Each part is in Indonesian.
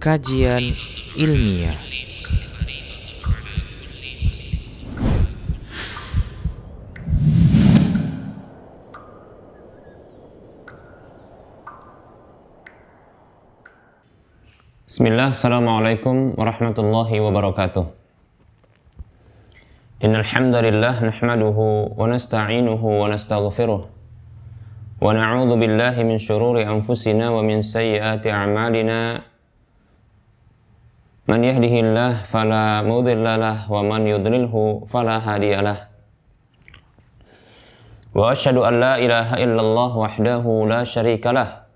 kajian ilmiah. Bismillah, assalamualaikum warahmatullahi wabarakatuh. Innal hamdalillah nahmaduhu wa nasta'inuhu wa nastaghfiruh wa na'udzu billahi min shururi anfusina wa min sayyiati a'malina. Man yahdihillahu fala mudilla lahu wa man yudlilhu fala hadiyalah. Wa asyhadu an la ilaha illallah wahdahu la syarikalah.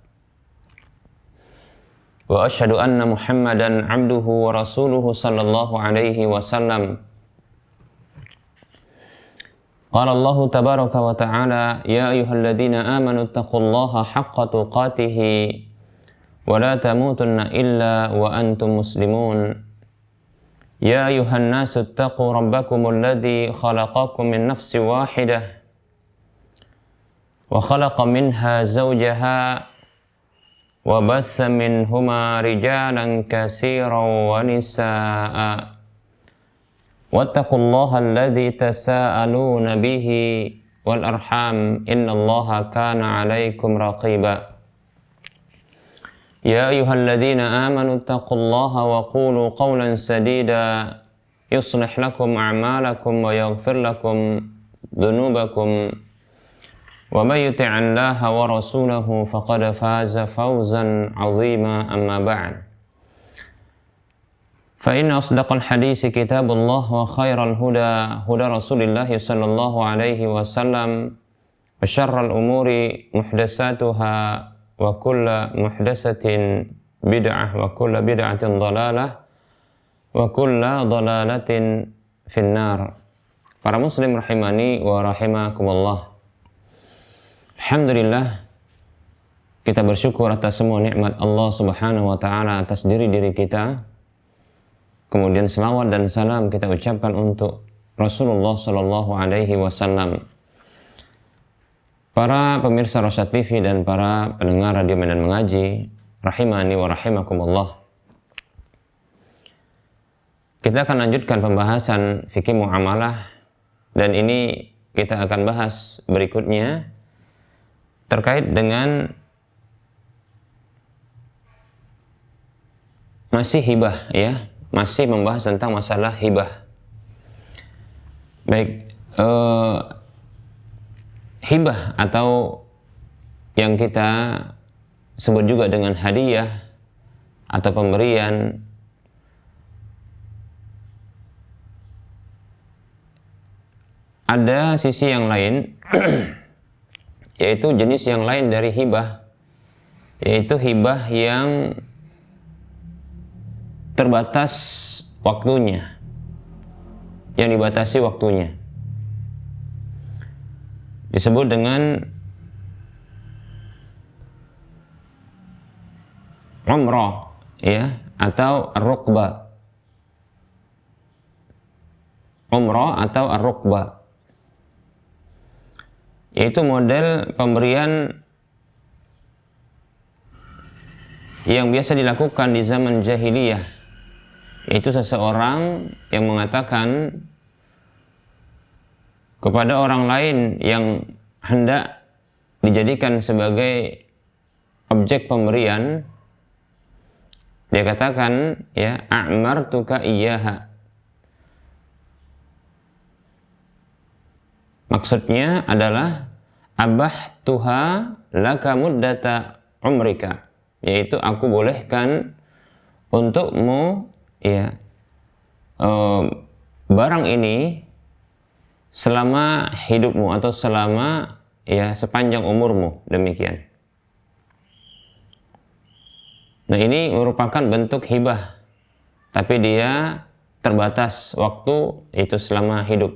Wa asyhadu anna Muhammadan abduhu wa rasuluhu sallallahu alaihi wasallam. Qala Allah tabaraka wa ta'ala, ya ayyuhalladzina amanu taqullaha haqqa tuqatih wa la tamutunna illa wa antum muslimun. Ya ayyuhan nasu taqu rabbakumul ladzi khalaqakum min nafsin wahidah wa khalaqa minha zawjaha وَبَثَّ مِنْهُمَا رِجَالًا كَثِيرًا وَنِسَاءً وَاتَّقُوا اللَّهَ الَّذِي تَسَاءَلُونَ بِهِ وَالْأَرْحَامَ إِنَّ اللَّهَ كَانَ عَلَيْكُمْ رَقِيبًا يَا أَيُّهَا الَّذِينَ آمَنُوا اتَّقُوا اللَّهَ وَقُولُوا قَوْلًا سَدِيدًا يُصْلِحْ لَكُمْ أَعْمَالَكُمْ وَيَغْفِرْ لَكُمْ ذُنُوبَكُمْ وَمَن يُطِعِ اللَّهَ وَرَسُولَهُ فَقَدْ فَازَ فَوْزًا عَظِيمًا أَمَّا بَعْدُ فَإِنَّ أَصْدَقَ الْحَدِيثِ كِتَابُ اللَّهِ وَخَيْرَ الْهُدَى هُدَى رَسُولِ اللَّهِ صَلَّى اللَّهُ عَلَيْهِ وَسَلَّمَ وَشَرَّ الْأُمُورِ مُحْدَثَاتُهَا وَكُلُّ مُحْدَثَةٍ بِدْعَةٌ وَكُلُّ بِدْعَةٍ ضَلَالَةٌ وَكُلُّ ضَلَالَةٍ فِي النَّارِ. Para muslim rahimani wa rahimakumullah. Alhamdulillah, kita bersyukur atas semua nikmat Allah Subhanahu wa ta'ala atas diri-diri kita. Kemudian selawat dan salam kita ucapkan untuk Rasulullah sallallahu alaihi wasallam. Para pemirsa Rosyad TV dan para pendengar Radio Medan Mengaji, rahimani wa rahimakumullah. Kita akan lanjutkan pembahasan fikih muamalah, dan ini kita akan bahas berikutnya terkait dengan masih hibah, ya, masih membahas tentang masalah hibah. Baik, hibah atau yang kita sebut juga dengan hadiah atau pemberian ada sisi yang lain yaitu jenis yang lain dari hibah, yaitu hibah yang terbatas waktunya, yang dibatasi waktunya, disebut dengan umrah, ya, atau ar-rukbah. Umrah atau ar-rukbah, yaitu model pemberian yang biasa dilakukan di zaman jahiliyah, yaitu seseorang yang mengatakan kepada orang lain yang hendak dijadikan sebagai objek pemberian, dia katakan, ya, a'martuka iyyaha. Maksudnya adalah abahtuha laka muddata umrika, yaitu aku bolehkan untukmu, ya, barang ini selama hidupmu atau selama, ya, sepanjang umurmu, demikian. Nah, ini merupakan bentuk hibah, tapi dia terbatas waktu, yaitu selama hidup.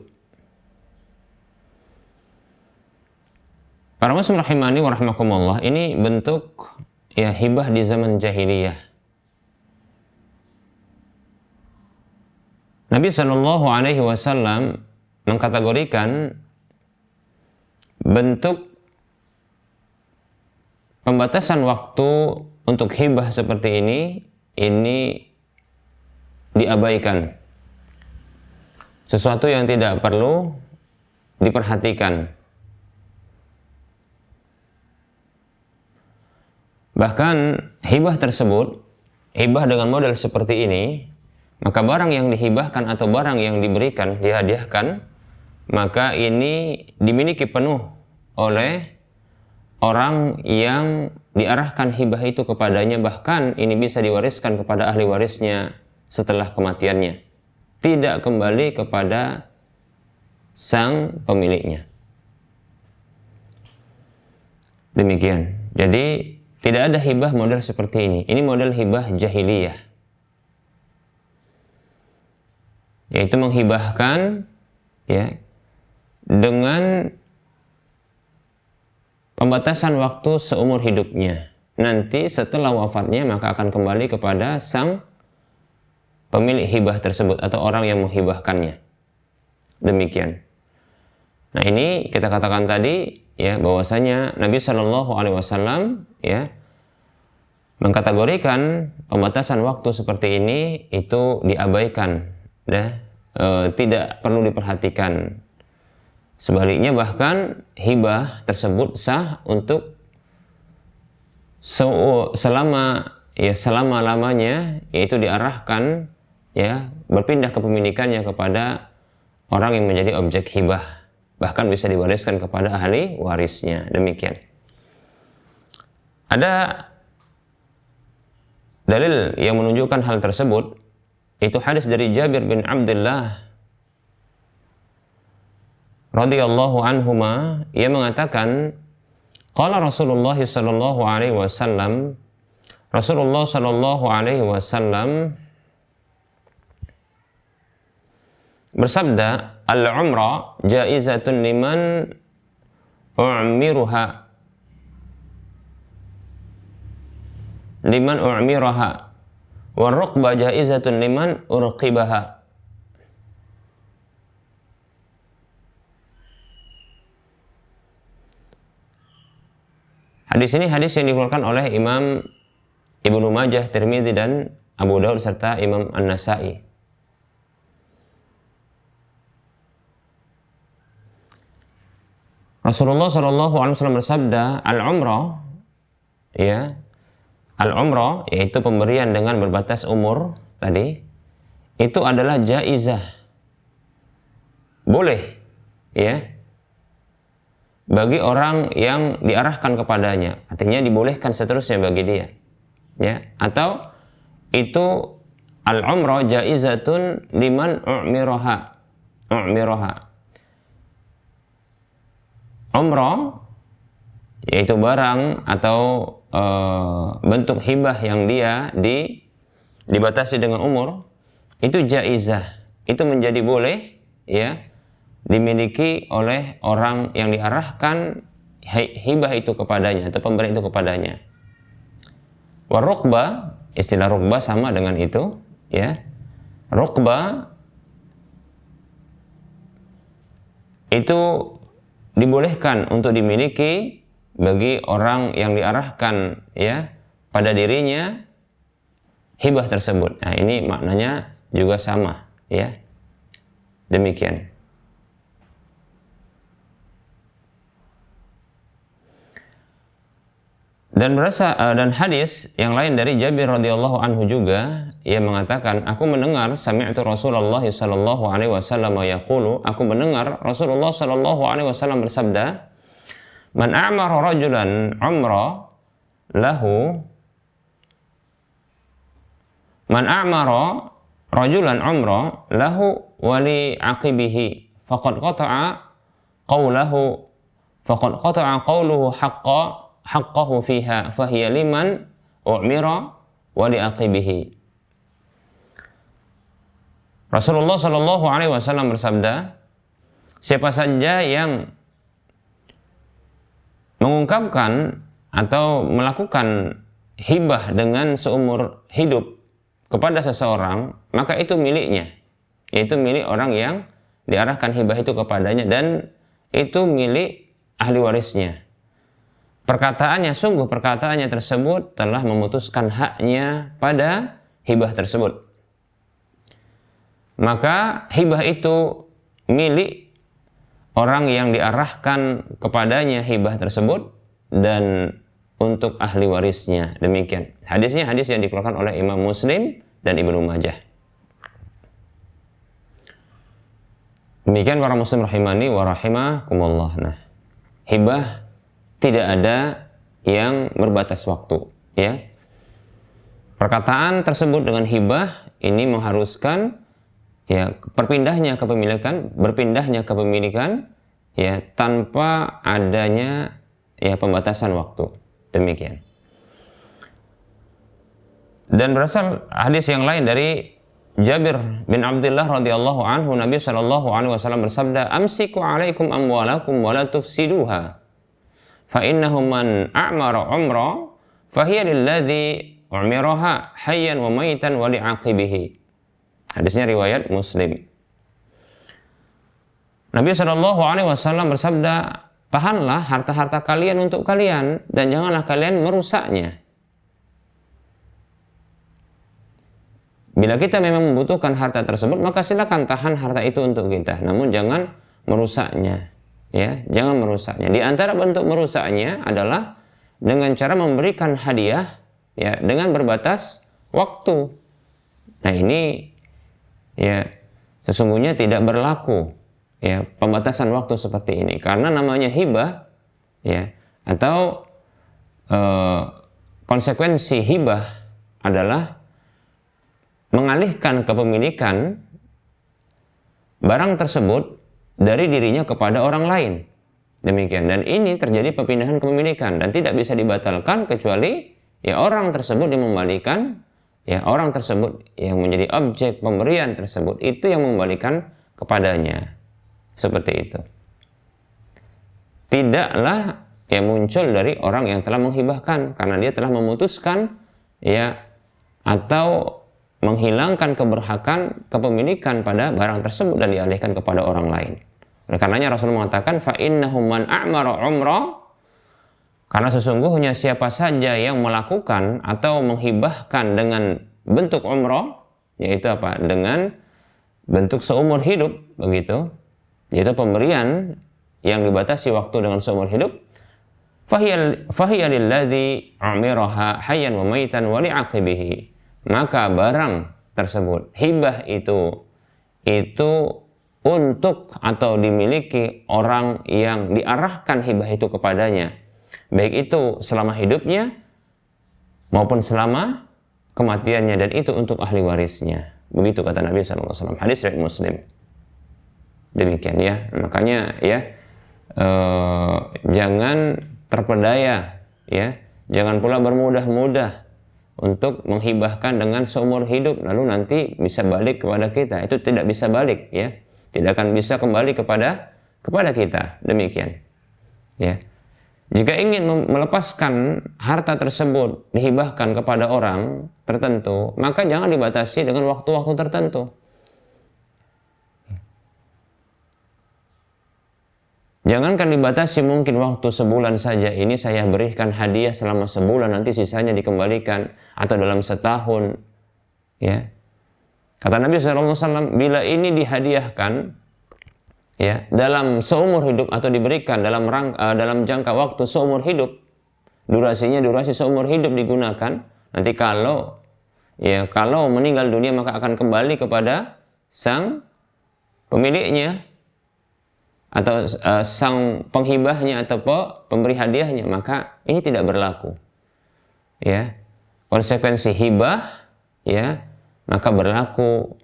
Para muslim rahimani wa rahimakumullah, ini bentuk, ya, hibah di zaman jahiliyah. Nabi Shallallahu alaihi wasallam mengkategorikan bentuk pembatasan waktu untuk hibah seperti ini ini diabaikan, sesuatu yang tidak perlu diperhatikan. Bahkan hibah tersebut, hibah dengan model seperti ini, maka barang yang dihibahkan atau barang yang diberikan, dihadiahkan, maka ini dimiliki penuh oleh orang yang diarahkan hibah itu kepadanya. Bahkan ini bisa diwariskan kepada ahli warisnya setelah kematiannya, tidak kembali kepada sang pemiliknya. Demikian. Jadi tidak ada hibah model seperti ini. Ini model hibah jahiliyah, yaitu menghibahkan ya dengan pembatasan waktu seumur hidupnya. Nanti setelah wafatnya maka akan kembali kepada sang pemilik hibah tersebut atau orang yang menghibahkannya. Demikian. Nah, ini kita katakan tadi ya, bahwasanya Nabi Shallallahu Alaihi Wasallam ya mengkategorikan pembatasan waktu seperti ini itu diabaikan, ya, tidak perlu diperhatikan. Sebaliknya bahkan hibah tersebut sah untuk selama-lamanya, yaitu diarahkan ya berpindah kepemilikannya kepada orang yang menjadi objek hibah, bahkan bisa diwariskan kepada ahli warisnya. Demikian. Ada dalil yang menunjukkan hal tersebut, itu hadis dari Jabir bin Abdullah radhiyallahu anhuma. Ia mengatakan, qala Rasulullah sallallahu alaihi wasallam, Rasulullah sallallahu alaihi wasallam bersabda, al-umrah jaizatun liman u'miraha wa rukbah jaizatun liman urqibaha. Hadis ini hadis yang dikeluarkan oleh Imam Ibnu Majah, Tirmidzi dan Abu Daud serta Imam An-Nasa'i. Rasulullah Shallallahu Alaihi Wasallam bersabda, al-umrah, ya, al-umrah yaitu pemberian dengan berbatas umur tadi, itu adalah jaizah, boleh, ya, bagi orang yang diarahkan kepadanya, artinya dibolehkan seterusnya bagi dia, ya, atau itu al-umrah jaizatun liman u'miraha. Umrah yaitu barang atau bentuk hibah yang dia dibatasi dengan umur, itu jaizah, itu menjadi boleh, ya, dimiliki oleh orang yang diarahkan hibah itu kepadanya atau pemberi itu kepadanya. Warukbah, istilah rukbah sama dengan itu, ya. Rukbah itu dibolehkan untuk dimiliki bagi orang yang diarahkan ya pada dirinya hibah tersebut. Nah, ini maknanya juga sama, ya. Demikian. Dan hadis yang lain dari Jabir radhiyallahu anhu juga, ia mengatakan, aku mendengar sami'tu Rasulullah sallallahu alaihi wasallam yaqulu, aku mendengar Rasulullah sallallahu alaihi wasallam bersabda, man a'mara rajulan umra lahu wa li aqibihi faqad qata'a qawluhu haqqahu fiha fahiya liman u'mira wa li aqibihi. Rasulullah sallallahu alaihi wasallam bersabda, siapa saja yang mengungkapkan atau melakukan hibah dengan seumur hidup kepada seseorang, maka itu miliknya, yaitu milik orang yang diarahkan hibah itu kepadanya, dan itu milik ahli warisnya. Perkataannya tersebut telah memutuskan haknya pada hibah tersebut. Maka hibah itu milik orang yang diarahkan kepadanya hibah tersebut dan untuk ahli warisnya. Demikian. Hadisnya hadis yang dikeluarkan oleh Imam Muslim dan Ibnu Majah. Demikian para muslim rahimani wa rahimakumullah. Nah, hibah tidak ada yang berbatas waktu, ya. Perkataan tersebut dengan hibah ini mengharuskan ya berpindahnya kepemilikan ya tanpa adanya ya pembatasan waktu. Demikian. Dan berasal hadis yang lain dari Jabir bin Abdullah radhiyallahu anhu, Nabi sallallahu alaihi wasallam bersabda, "Amsiku 'alaikum amwalakum wa la tufsiduha. Fa innahu man a'mara 'umra fa hiya lilladzi u'miraha hayyan wa maitan wa li'aqibihi." Hadisnya riwayat Muslim. Nabi sallallahu alaihi wasallam bersabda, "Tahanlah harta-harta kalian untuk kalian dan janganlah kalian merusaknya." Bila kita memang membutuhkan harta tersebut, maka silakan tahan harta itu untuk kita. Namun jangan merusaknya, ya, jangan merusaknya. Di antara bentuk merusaknya adalah dengan cara memberikan hadiah, ya, dengan berbatas waktu. Nah ini, ya, sesungguhnya tidak berlaku, ya, pembatasan waktu seperti ini. Karena namanya hibah, ya, atau konsekuensi hibah adalah mengalihkan kepemilikan barang tersebut dari dirinya kepada orang lain. Demikian. Dan ini terjadi perpindahan kepemilikan dan tidak bisa dibatalkan kecuali ya orang tersebut yang membalikan, ya orang tersebut yang menjadi objek pemberian tersebut itu yang membalikan kepadanya. Seperti itu. Tidaklah yang muncul dari orang yang telah menghibahkan karena dia telah memutuskan ya atau menghilangkan keberhakan kepemilikan pada barang tersebut dan dialihkan kepada orang lain. Oleh karenanya Rasulullah mengatakan fa innahum man a'mara umrah, karena sesungguhnya siapa saja yang melakukan atau menghibahkan dengan bentuk umrah, yaitu apa? Dengan bentuk seumur hidup, begitu. Yaitu pemberian yang dibatasi waktu dengan seumur hidup. Fahiya lilladzi amiraha hayyan wa maitan wa li'aqibihi. Maka barang tersebut, hibah itu untuk atau dimiliki orang yang diarahkan hibah itu kepadanya, baik itu selama hidupnya maupun selama kematiannya, dan itu untuk ahli warisnya. Begitu kata Nabi SAW. Hadis riwayat Muslim. Demikian ya. Makanya ya jangan terpedaya, ya, jangan pula bermudah-mudah untuk menghibahkan dengan seumur hidup lalu nanti bisa balik kepada kita. Itu tidak bisa balik, ya, tidak akan bisa kembali kepada kita. Demikian ya. Jika ingin melepaskan harta tersebut dihibahkan kepada orang tertentu, maka jangan dibatasi dengan waktu-waktu tertentu. Jangankan dibatasi mungkin waktu sebulan saja, ini saya berikan hadiah selama sebulan, nanti sisanya dikembalikan, atau dalam setahun, ya. Kata Nabi SAW, bila ini dihadiahkan, ya, dalam seumur hidup atau diberikan dalam jangka waktu seumur hidup, durasi seumur hidup digunakan, nanti kalau meninggal dunia maka akan kembali kepada sang pemiliknya atau sang penghibahnya atau pemberi hadiahnya, maka ini tidak berlaku, ya. Konsekuensi hibah, ya, maka berlaku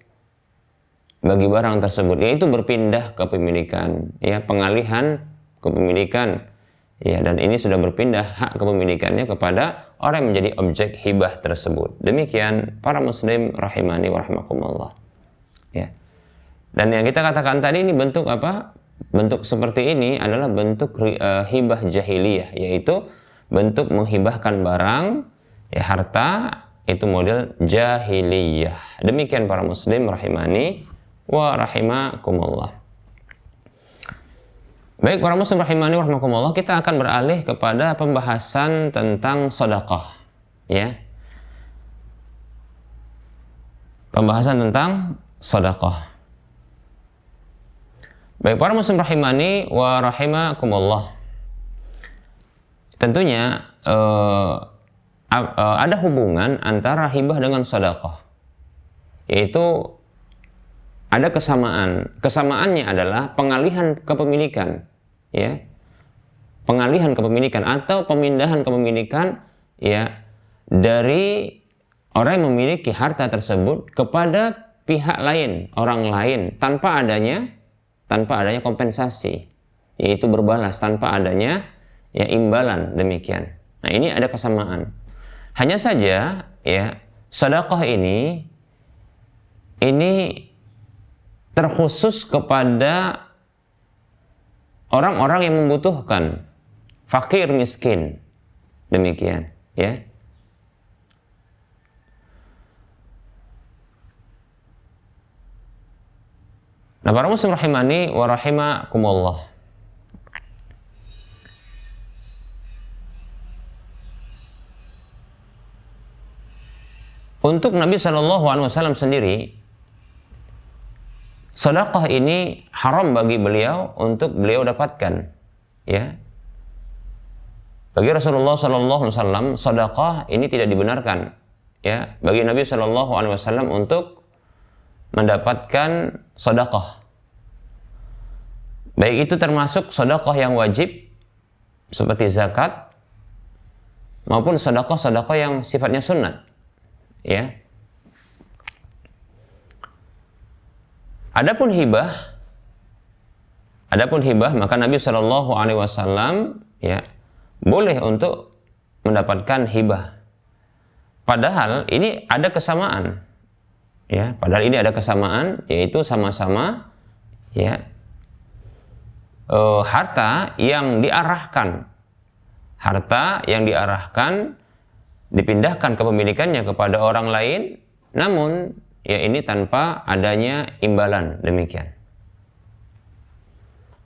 bagi barang tersebut, yaitu berpindah kepemilikan, ya, pengalihan kepemilikan, ya, dan ini sudah berpindah hak kepemilikannya kepada orang yang menjadi objek hibah tersebut. Demikian para muslim rahimani wa rahimakumullah, ya. Dan yang kita katakan tadi ini bentuk apa? Bentuk seperti ini adalah bentuk hibah jahiliyah, yaitu bentuk menghibahkan barang, ya, harta, itu model jahiliyah. Demikian para muslim rahimani wa rahimakumullah. Baik para muslim rahimani wa rahimakumullah, kita akan beralih kepada pembahasan tentang sedekah, ya. pembahasan tentang sedekah. Baik para muslim rahimani wa rahimakumullah. Tentunya ada hubungan antara hibah dengan sedekah. Yaitu ada kesamaan. Kesamaannya adalah pengalihan kepemilikan, ya. Pengalihan kepemilikan atau pemindahan kepemilikan, ya, dari orang yang memiliki harta tersebut kepada pihak lain, orang lain, tanpa adanya kompensasi, yaitu berbalas, tanpa adanya ya imbalan, demikian. Nah, ini ada kesamaan. Hanya saja ya, sedekah ini terkhusus kepada orang-orang yang membutuhkan, fakir miskin, demikian ya. Nah, para muslim rahimani wa rahimakumullah. Untuk Nabi SAW sendiri, sedekah ini haram bagi beliau untuk beliau dapatkan, ya. Bagi Rasulullah SAW, sedekah ini tidak dibenarkan, ya, bagi Nabi SAW untuk mendapatkan sedekah. Baik itu termasuk sedekah yang wajib seperti zakat maupun sedekah-sedekah yang sifatnya sunnat, ya. Adapun hibah maka Nabi SAW ya boleh untuk mendapatkan hibah. Padahal ini ada kesamaan. Ya, padahal ini ada kesamaan, yaitu sama-sama ya harta yang diarahkan dipindahkan kepemilikannya kepada orang lain, namun ya ini tanpa adanya imbalan, demikian.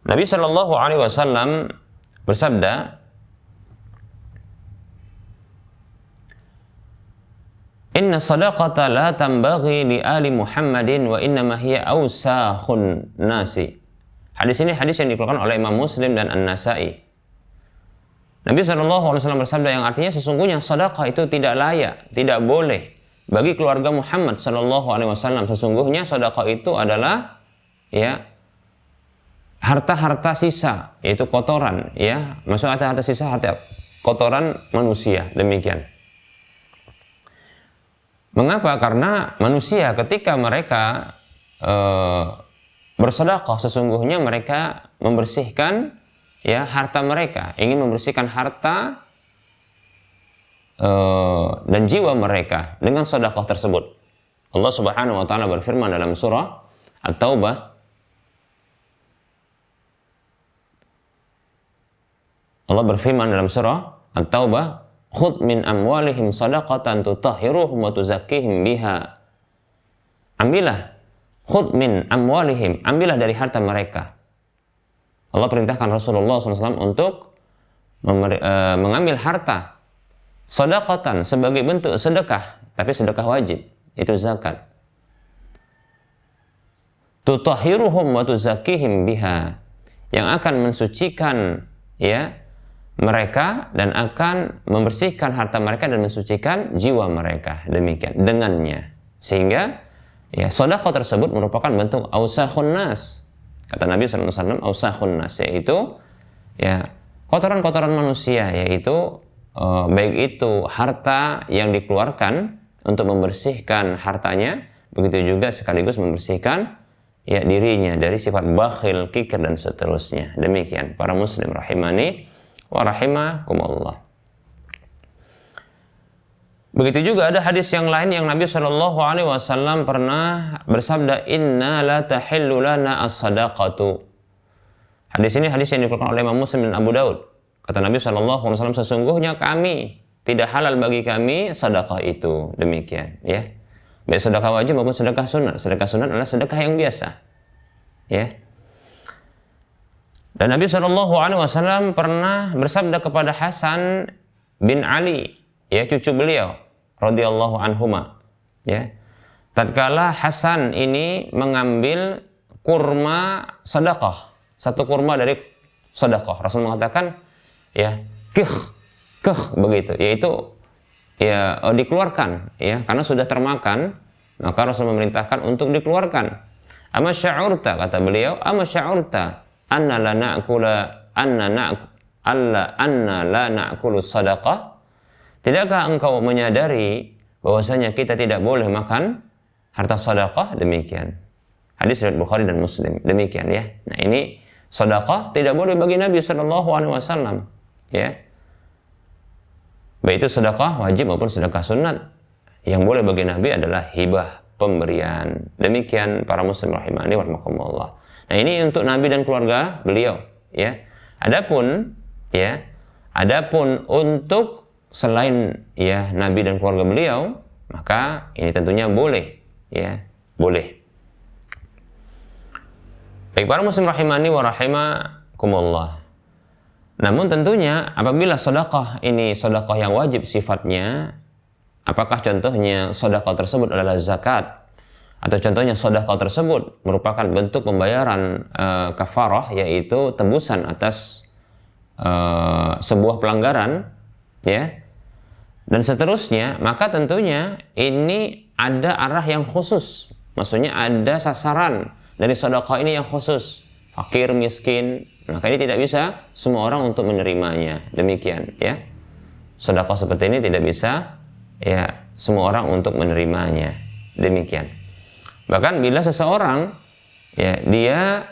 Nabi SAW bersabda, Inna sadaqata la tambaghi li ali Muhammadin wa innama hiya awsakhun nasi. Hadis ini hadis yang dikeluarkan oleh Imam Muslim dan An-Nasai. Nabi SAW bersabda yang artinya sesungguhnya sedekah itu tidak layak, tidak boleh bagi keluarga Muhammad SAW. Sesungguhnya sedekah itu adalah ya harta-harta sisa, yaitu kotoran, ya. Maksud harta sisa, harta kotoran manusia, demikian. Mengapa? Karena manusia ketika mereka bersedekah, sesungguhnya mereka membersihkan ya harta mereka, ingin membersihkan harta dan jiwa mereka dengan sedekah tersebut. Allah Subhanahu wa taala berfirman dalam surah At-Taubah, Allah berfirman dalam surah At-Taubah, khudh min amwalihim sadaqatan tutahhiruhum wa tuzakkihim biha. Ambillah, khudh min amwalihim, ambillah dari harta mereka. Allah perintahkan Rasulullah SAW untuk mengambil harta sedekatan sebagai bentuk sedekah, tapi sedekah wajib, itu zakat. Tutahhiruhum wa tuzakkihim biha, yang akan mensucikan ya mereka dan akan membersihkan harta mereka dan mensucikan jiwa mereka, demikian dengannya. Sehingga ya sedekah tersebut merupakan bentuk ausakhun nas. Kata Nabi SAW, ausakhun nas, yaitu ya kotoran-kotoran manusia, yaitu baik itu harta yang dikeluarkan untuk membersihkan hartanya, begitu juga sekaligus membersihkan ya dirinya dari sifat bakhil, kikir dan seterusnya. Demikian para muslim rahimani wa rahimakumullah. Begitu juga ada hadis yang lain yang Nabi SAW pernah bersabda, Inna la tahillu lana as-sadaqatu. Hadis ini hadis yang dikeluarkan oleh Imam Muslim dan Abu Daud. Kata Nabi SAW, sesungguhnya kami, tidak halal bagi kami sedekah itu. Demikian ya. Baik sedekah wajib maupun sedekah sunat. Sedekah sunat adalah sedekah yang biasa. Ya. Dan Nabi SAW pernah bersabda kepada Hasan bin Ali, ya cucu beliau, radhiyallahu anhuma, ya. tatkala Hasan ini mengambil kurma sedekah, satu kurma dari sedekah, Rasul mengatakan ya keh begitu, yaitu ya dikeluarkan ya karena sudah termakan, maka Rasul memerintahkan untuk dikeluarkan. Ama sya'urta, kata beliau, ama sya'urta anna la na'kula anna la na'kulu sadaqah. Tidakkah engkau menyadari bahwasanya kita tidak boleh makan harta sedekah? Demikian. Hadis riwayat Bukhari dan Muslim. Demikian ya. Nah, ini sedekah tidak boleh bagi Nabi sallallahu alaihi wasallam, ya. Baik itu sedekah wajib maupun sedekah sunat. Yang boleh bagi Nabi adalah hibah, pemberian. Demikian para muslim rahimani wa rahimakumullah. Nah, ini untuk Nabi dan keluarga beliau, ya. Adapun untuk selain ya Nabi dan keluarga beliau, maka ini tentunya boleh, ya, boleh. Baik para muslim rahimani wa rahimakumullah. Namun tentunya apabila sedekah ini sedekah yang wajib sifatnya, apakah contohnya sedekah tersebut adalah zakat, atau contohnya sedekah tersebut merupakan bentuk pembayaran kafarah, yaitu tebusan atas sebuah pelanggaran, ya, dan seterusnya, maka tentunya ini ada arah yang khusus, maksudnya ada sasaran dari sedekah ini yang khusus, fakir, miskin, maka ini tidak bisa semua orang untuk menerimanya. Demikian ya, sedekah seperti ini tidak bisa ya semua orang untuk menerimanya. Demikian. Bahkan bila seseorang ya dia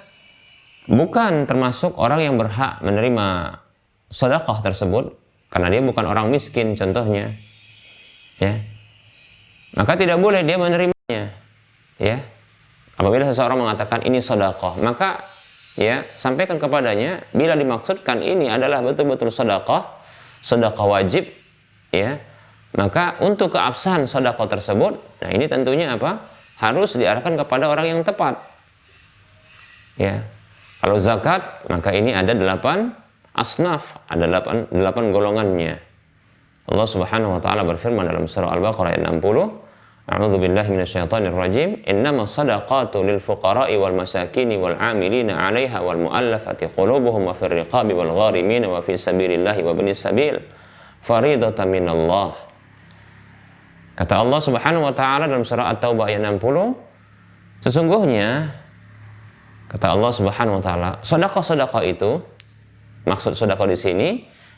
bukan termasuk orang yang berhak menerima sedekah tersebut karena dia bukan orang miskin contohnya, ya, maka tidak boleh dia menerimanya, ya. Apabila seseorang mengatakan ini sedekah, maka ya sampaikan kepadanya bila dimaksudkan ini adalah betul-betul sedekah wajib, ya, maka untuk keabsahan sedekah tersebut, nah ini tentunya apa? Harus diarahkan kepada orang yang tepat. Ya. Kalau zakat, maka ini ada 8 asnaf, ada 8 golongannya. Allah Subhanahu wa taala berfirman dalam surah Al-Baqarah ayat 60, A'udzu billahi minasyaitonir rajim. Innamas shadaqatu lil fuqara'i wal masakini wal 'amilina 'alaiha wal mu'allafati qulubuhum wa fir riqabi wal gharimin wa fi sabilillahi wa ibnis sabil faridatan minallah. Kata Allah Subhanahu wa taala dalam surah At-Taubah ayat 60, sesungguhnya kata Allah Subhanahu wa taala, sedekah itu, maksud sedekah di sini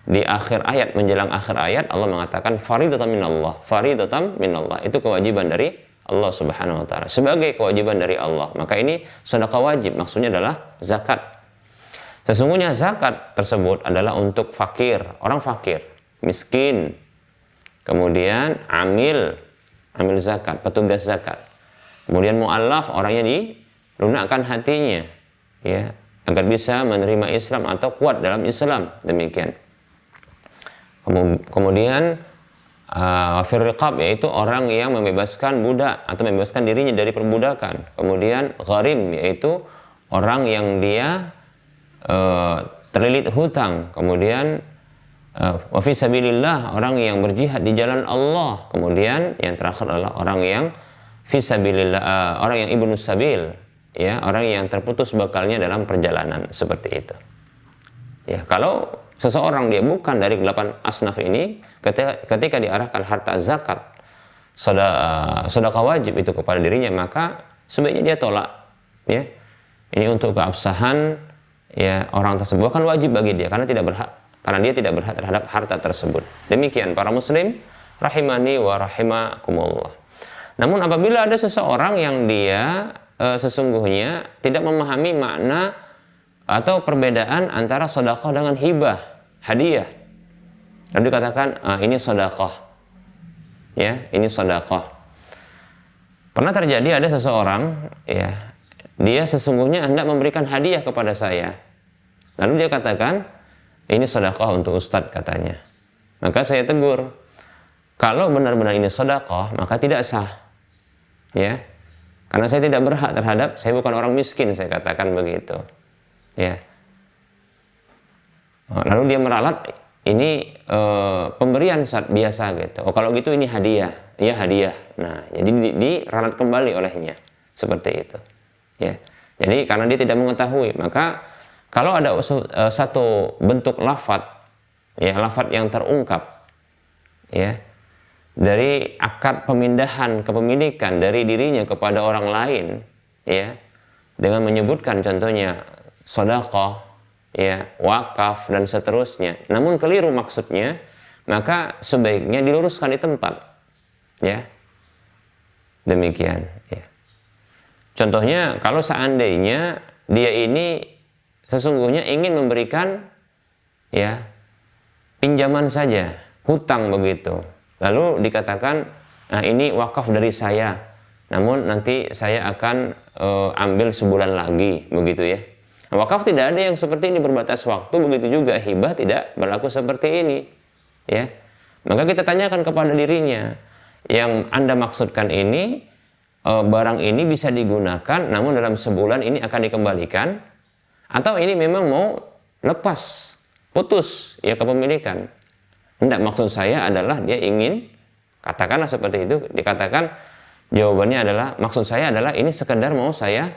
di akhir ayat, menjelang akhir ayat Allah mengatakan faridatan minallah. Faridatan minallah itu kewajiban dari Allah Subhanahu wa taala, sebagai kewajiban dari Allah. Maka ini sedekah wajib, maksudnya adalah zakat. Sesungguhnya zakat tersebut adalah untuk fakir, orang fakir, miskin. Kemudian amil zakat, petugas zakat. Kemudian mu'allaf, orang yang dilunakkan hatinya, ya, agar bisa menerima Islam atau kuat dalam Islam. Demikian. Kemudian fir riqab, yaitu orang yang membebaskan budak atau membebaskan dirinya dari perbudakan. Kemudian gharim, yaitu orang yang dia terlilit hutang. Kemudian wa fi sabilillah, orang yang berjihad di jalan Allah. Kemudian yang terakhir adalah orang yang fi sabilillah, orang yang ibnus sabil, ya, orang yang terputus bekalnya dalam perjalanan, seperti itu. Ya, kalau seseorang dia bukan dari 8 asnaf ini, ketika diarahkan harta zakat, sedekah wajib itu kepada dirinya, maka sebaiknya dia tolak, ya. Ini untuk keabsahan ya orang tersebut, kan wajib bagi dia karena dia tidak berhak terhadap harta tersebut. Demikian para muslim rahimani wa rahimakumullah. Namun apabila ada seseorang yang dia sesungguhnya tidak memahami makna atau perbedaan antara sedekah dengan hibah, hadiah, lalu dikatakan ini sedekah, ya, ini sedekah. Pernah terjadi ada seseorang, ya, dia sesungguhnya hendak memberikan hadiah kepada saya, lalu dia katakan ini sedekah untuk ustadz, katanya. Maka saya tegur, kalau benar-benar ini sedekah maka tidak sah, ya, karena saya tidak berhak terhadap, saya bukan orang miskin, saya katakan begitu. Ya. Lalu dia meralat, ini pemberian biasa gitu. Oh kalau gitu ini hadiah, ya hadiah. Nah jadi diralat kembali olehnya seperti itu. Ya, jadi karena dia tidak mengetahui, maka kalau ada satu bentuk lafadz, ya lafadz yang terungkap, ya dari akad pemindahan kepemilikan dari dirinya kepada orang lain, ya dengan menyebutkan contohnya sedekah, ya wakaf dan seterusnya, namun keliru maksudnya, maka sebaiknya diluruskan di tempat, ya demikian. Ya. Contohnya kalau seandainya dia ini sesungguhnya ingin memberikan ya pinjaman saja, hutang begitu, lalu dikatakan nah ini wakaf dari saya, namun nanti saya akan ambil sebulan lagi begitu ya. Wakaf tidak ada yang seperti ini berbatas waktu, begitu juga hibah tidak berlaku seperti ini, ya. Maka kita tanyakan kepada dirinya, yang Anda maksudkan ini barang ini bisa digunakan, namun dalam sebulan ini akan dikembalikan, atau ini memang mau lepas, putus ya kepemilikan? Tidak, maksud saya adalah dia ingin, katakanlah seperti itu, dikatakan jawabannya adalah maksud saya adalah ini sekedar mau saya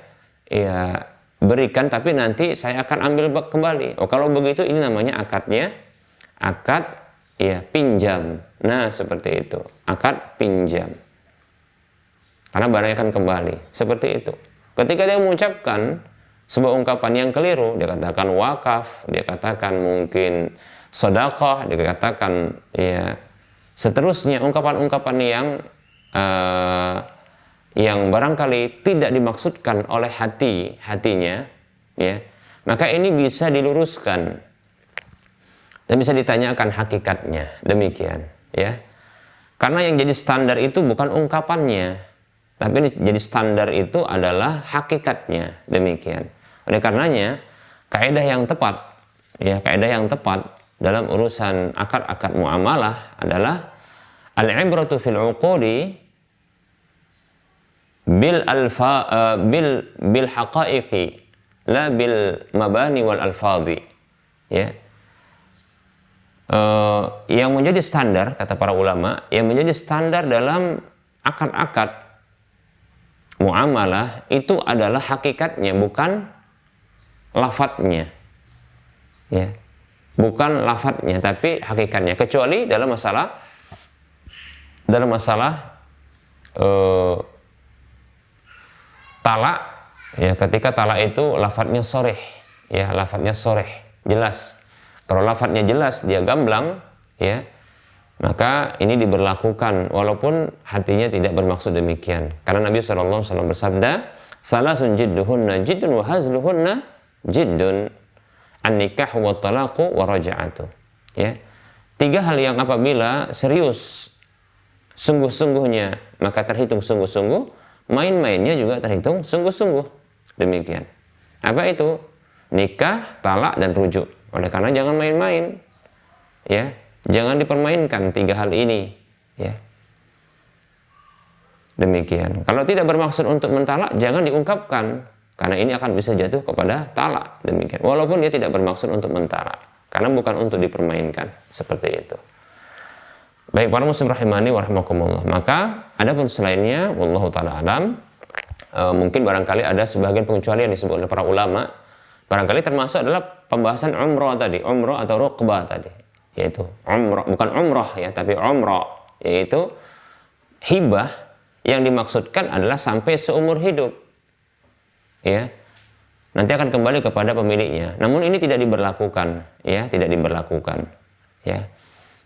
ya berikan, tapi nanti saya akan ambil kembali. Oh kalau begitu ini namanya akadnya akad ya pinjam. Nah seperti itu, akad pinjam, karena barangnya akan kembali seperti itu. Ketika dia mengucapkan sebuah ungkapan yang keliru, dia katakan wakaf, dia katakan mungkin sedekah, dia katakan ya seterusnya ungkapan-ungkapan yang barangkali tidak dimaksudkan oleh hatinya, ya, maka ini bisa diluruskan dan bisa ditanyakan hakikatnya, demikian, ya. Karena yang jadi standar itu bukan ungkapannya, tapi jadi standar itu adalah hakikatnya, demikian. Oleh karenanya, kaidah yang tepat, ya, kaidah yang tepat dalam urusan akad-akad muamalah adalah al-ibratu fil uqudi bil haqaiqi la bil mabani wal alfadhi, ya. Yang menjadi standar, kata para ulama, yang menjadi standar dalam akad-akad muamalah itu adalah hakikatnya, bukan lafadznya, ya, bukan lafadznya tapi hakikatnya, kecuali dalam masalah talak, ya, ketika talak itu lafadznya sharih, ya, lafadznya sharih, jelas. Kalau lafadznya jelas dia gamblang, ya, maka ini diberlakukan walaupun hatinya tidak bermaksud demikian. Karena Nabi SAW bersabda, salasun jidduhunna jiddun wa hazluhunna jiddun, an-nikah wa talaqu wa raja'atu. Ya. 3 hal yang apabila serius sungguh-sungguhnya maka terhitung sungguh-sungguh, main-mainnya juga terhitung sungguh-sungguh. Demikian. Apa itu? Nikah, talak, dan rujuk. Oleh karena jangan main-main, ya, jangan dipermainkan 3 hal ini, ya. Demikian. Kalau tidak bermaksud untuk mentalak, jangan diungkapkan, karena ini akan bisa jatuh kepada talak. Demikian. Walaupun dia tidak bermaksud untuk mentalak, karena bukan untuk dipermainkan, seperti itu. Baik para muslim rahimani wa rahimakumullah. Maka ada pun selainnya, wallahu taala alam, mungkin barangkali ada sebagian pengecualian disebut oleh para ulama. Barangkali termasuk adalah pembahasan umrah tadi, umrah atau rukbah tadi, yaitu umrah, bukan umrah ya, tapi umrah, yaitu hibah yang dimaksudkan adalah sampai seumur hidup, ya, nanti akan kembali kepada pemiliknya. Namun ini tidak diberlakukan, ya, tidak diberlakukan, ya.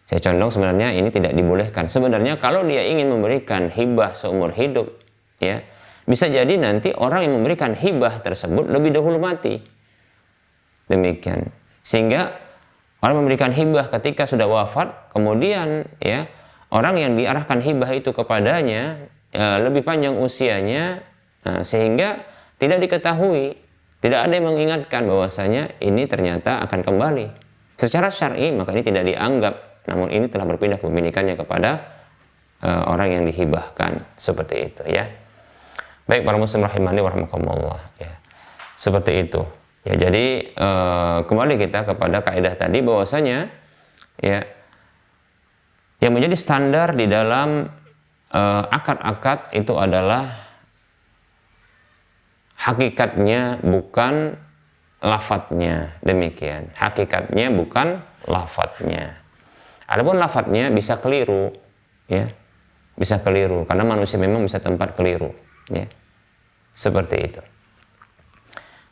Saya condong sebenarnya ini tidak dibolehkan. Sebenarnya kalau dia ingin memberikan hibah seumur hidup, ya, bisa jadi nanti orang yang memberikan hibah tersebut lebih dahulu mati. Demikian. Sehingga orang memberikan hibah ketika sudah wafat, kemudian ya orang yang diarahkan hibah itu kepadanya lebih panjang usianya, sehingga tidak diketahui, tidak ada yang mengingatkan bahwasanya ini ternyata akan kembali. Secara syar'i maka ini tidak dianggap, namun ini telah berpindah kepemilikannya kepada orang yang dihibahkan, seperti itu, ya. Baik para muslim rahimani wa rahimakumullah, ya. Seperti itu. Ya, jadi kembali kita kepada kaidah tadi bahwasanya ya, yang menjadi standar di dalam akad-akad itu adalah hakikatnya bukan lafadznya. Demikian, hakikatnya bukan lafadznya. Adapun lafadznya bisa keliru, ya, bisa keliru karena manusia memang bisa tempat keliru, ya, seperti itu.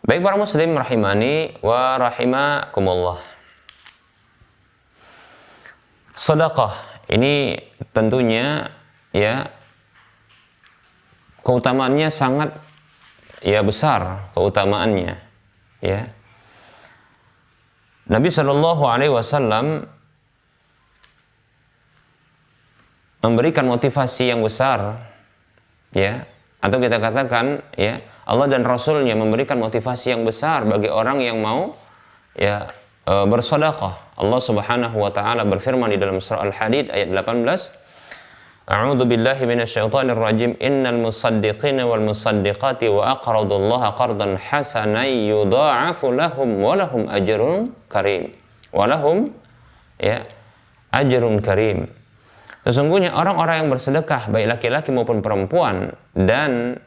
Baik para muslim rahimani wa rahimakumullah. Sedekah ini tentunya, ya, keutamaannya sangat, ya, besar keutamaannya, ya. Nabi Shallallahu Alaihi Wasallam memberikan motivasi yang besar, ya, atau kita katakan, ya, Allah dan Rasulnya memberikan motivasi yang besar bagi orang yang mau, ya, bersedekah. Allah Subhanahu wa taala berfirman di dalam surah Al-Hadid ayat 18, A'udzu billahi minasyaitonir rajim, innal musaddiqina wal musaddiqati wa aqradullaha qardan hasanan yudha'afu lahum wa lahum ajrun karim. Wa lahum, ya, ajrun karim. Sesungguhnya orang-orang yang bersedekah, baik laki-laki maupun perempuan, dan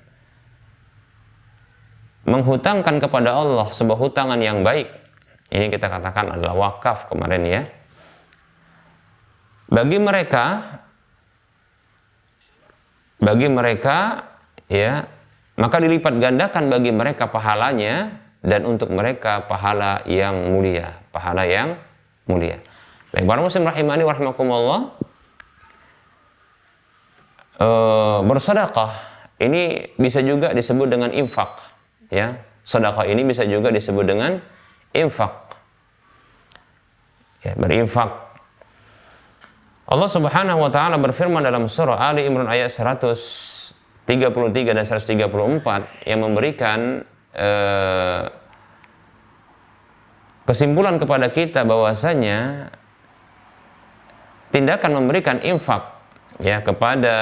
menghutangkan kepada Allah sebuah hutangan yang baik, ini kita katakan adalah wakaf kemarin, ya. Bagi mereka, ya, maka dilipat gandakan bagi mereka pahalanya, dan untuk mereka pahala yang mulia, pahala yang mulia. Baik para muslim rahimani wa rahimakumullah, bersedekah ini bisa juga disebut dengan infak, ya. Sedekah ini bisa juga disebut dengan infak, ya, berinfak. Allah Subhanahu wa taala berfirman dalam surah Ali Imran ayat 133 dan 134 yang memberikan kesimpulan kepada kita bahwasanya tindakan memberikan infak, ya, kepada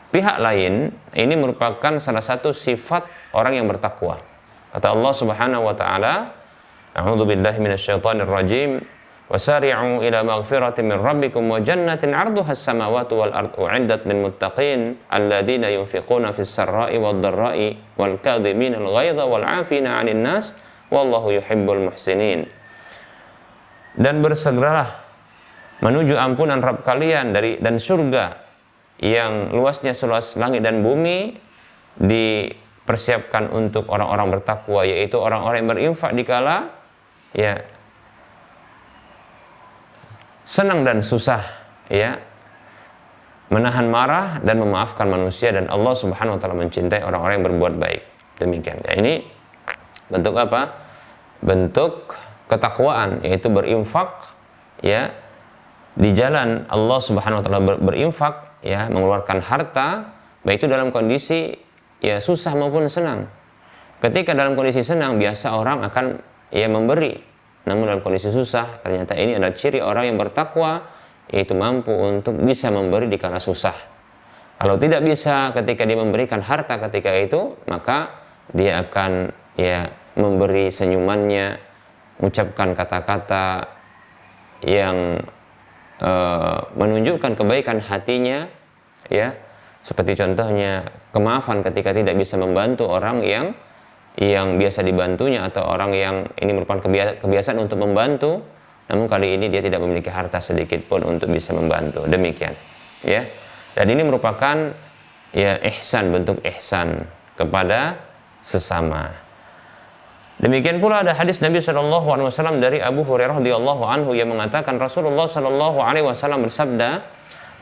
pihak lain ini merupakan salah satu sifat orang yang bertakwa. Kata Allah Subhanahu wa taala, A'udzu billahi minasyaitonir rajim, wasari'u ila maghfiratin min rabbikum wa jannatin 'arduhas samawati wal ardu u'iddat lil muttaqin alladziina yunfiquna fis sarra'i wad dharra'i wal kadhimina al ghaidha wal 'afina 'anil nas wallahu yuhibbul muhsinin. Dan bersegeralah menuju ampunan Rabb kalian dan surga yang luasnya seluas langit dan bumi dipersiapkan untuk orang-orang bertakwa, yaitu orang-orang yang berinfak dikala, ya, senang dan susah, ya, menahan marah dan memaafkan manusia, dan Allah Subhanahu wa taala mencintai orang-orang yang berbuat baik. Demikian. Ya, ini bentuk apa? Bentuk ketakwaan, yaitu berinfak, ya, di jalan Allah Subhanahu wa taala, berinfak, ya, mengeluarkan harta, baik itu dalam kondisi, ya, susah maupun senang. Ketika dalam kondisi senang, biasa orang akan, ya, memberi. Namun dalam kondisi susah, ternyata ini adalah ciri orang yang bertakwa, yaitu mampu untuk bisa memberi di kala susah. Kalau tidak bisa ketika dia memberikan harta ketika itu, maka dia akan, ya, memberi senyumannya, mengucapkan kata-kata yang menunjukkan kebaikan hatinya, ya, seperti contohnya kemaafan ketika tidak bisa membantu orang yang biasa dibantunya, atau orang yang ini merupakan kebiasaan untuk membantu, namun kali ini dia tidak memiliki harta sedikit pun untuk bisa membantu. Demikian, ya. Dan ini merupakan, ya, ihsan, bentuk ihsan kepada sesama. Demikian pula ada hadis Nabi SAW dari Abu Hurairah radhiyallahu anhu yang mengatakan Rasulullah SAW bersabda,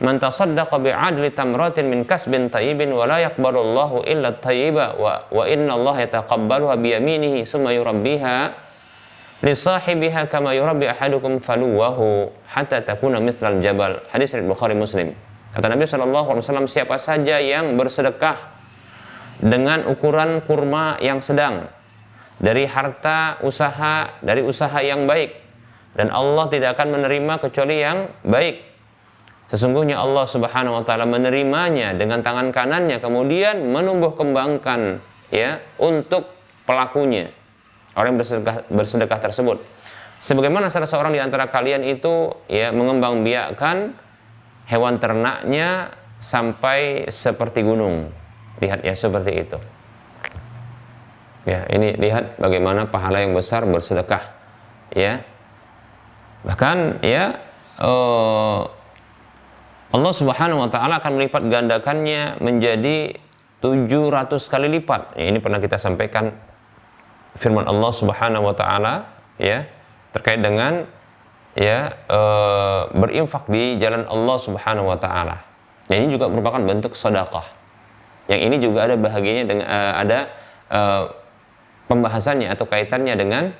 "Man tasaddaqa bi'adli tamratin min kasbin tayyibin wa la yaqbalullahu illa at-tayyiba wa inna Allah yataqabbaluha bi yaminihi thumma yurabbiha li sahibiha kama yurabbi ahadukum faluwahu hatta takuna mithlal jabal." Hadis riwayat Bukhari Muslim. Kata Nabi SAW, siapa saja yang bersedekah dengan ukuran kurma yang sedang dari harta usaha, dari usaha yang baik, dan Allah tidak akan menerima kecuali yang baik. Sesungguhnya Allah Subhanahu wa taala menerimanya dengan tangan kanannya, kemudian menumbuh kembangkan, ya, untuk pelakunya, orang yang bersedekah tersebut. Sebagaimana salah seorang di antara kalian itu ya mengembangbiakkan hewan ternaknya sampai seperti gunung. Lihat ya seperti itu. Ya, ini lihat bagaimana pahala yang besar bersedekah. Ya. Bahkan ya Allah Subhanahu wa taala akan melipat gandakannya menjadi 700 kali lipat. Ya, ini pernah kita sampaikan firman Allah Subhanahu wa taala ya terkait dengan ya berinfak di jalan Allah Subhanahu wa taala. Ini juga merupakan bentuk sedekah. Yang ini juga ada bahagiannya dengan pembahasannya atau kaitannya dengan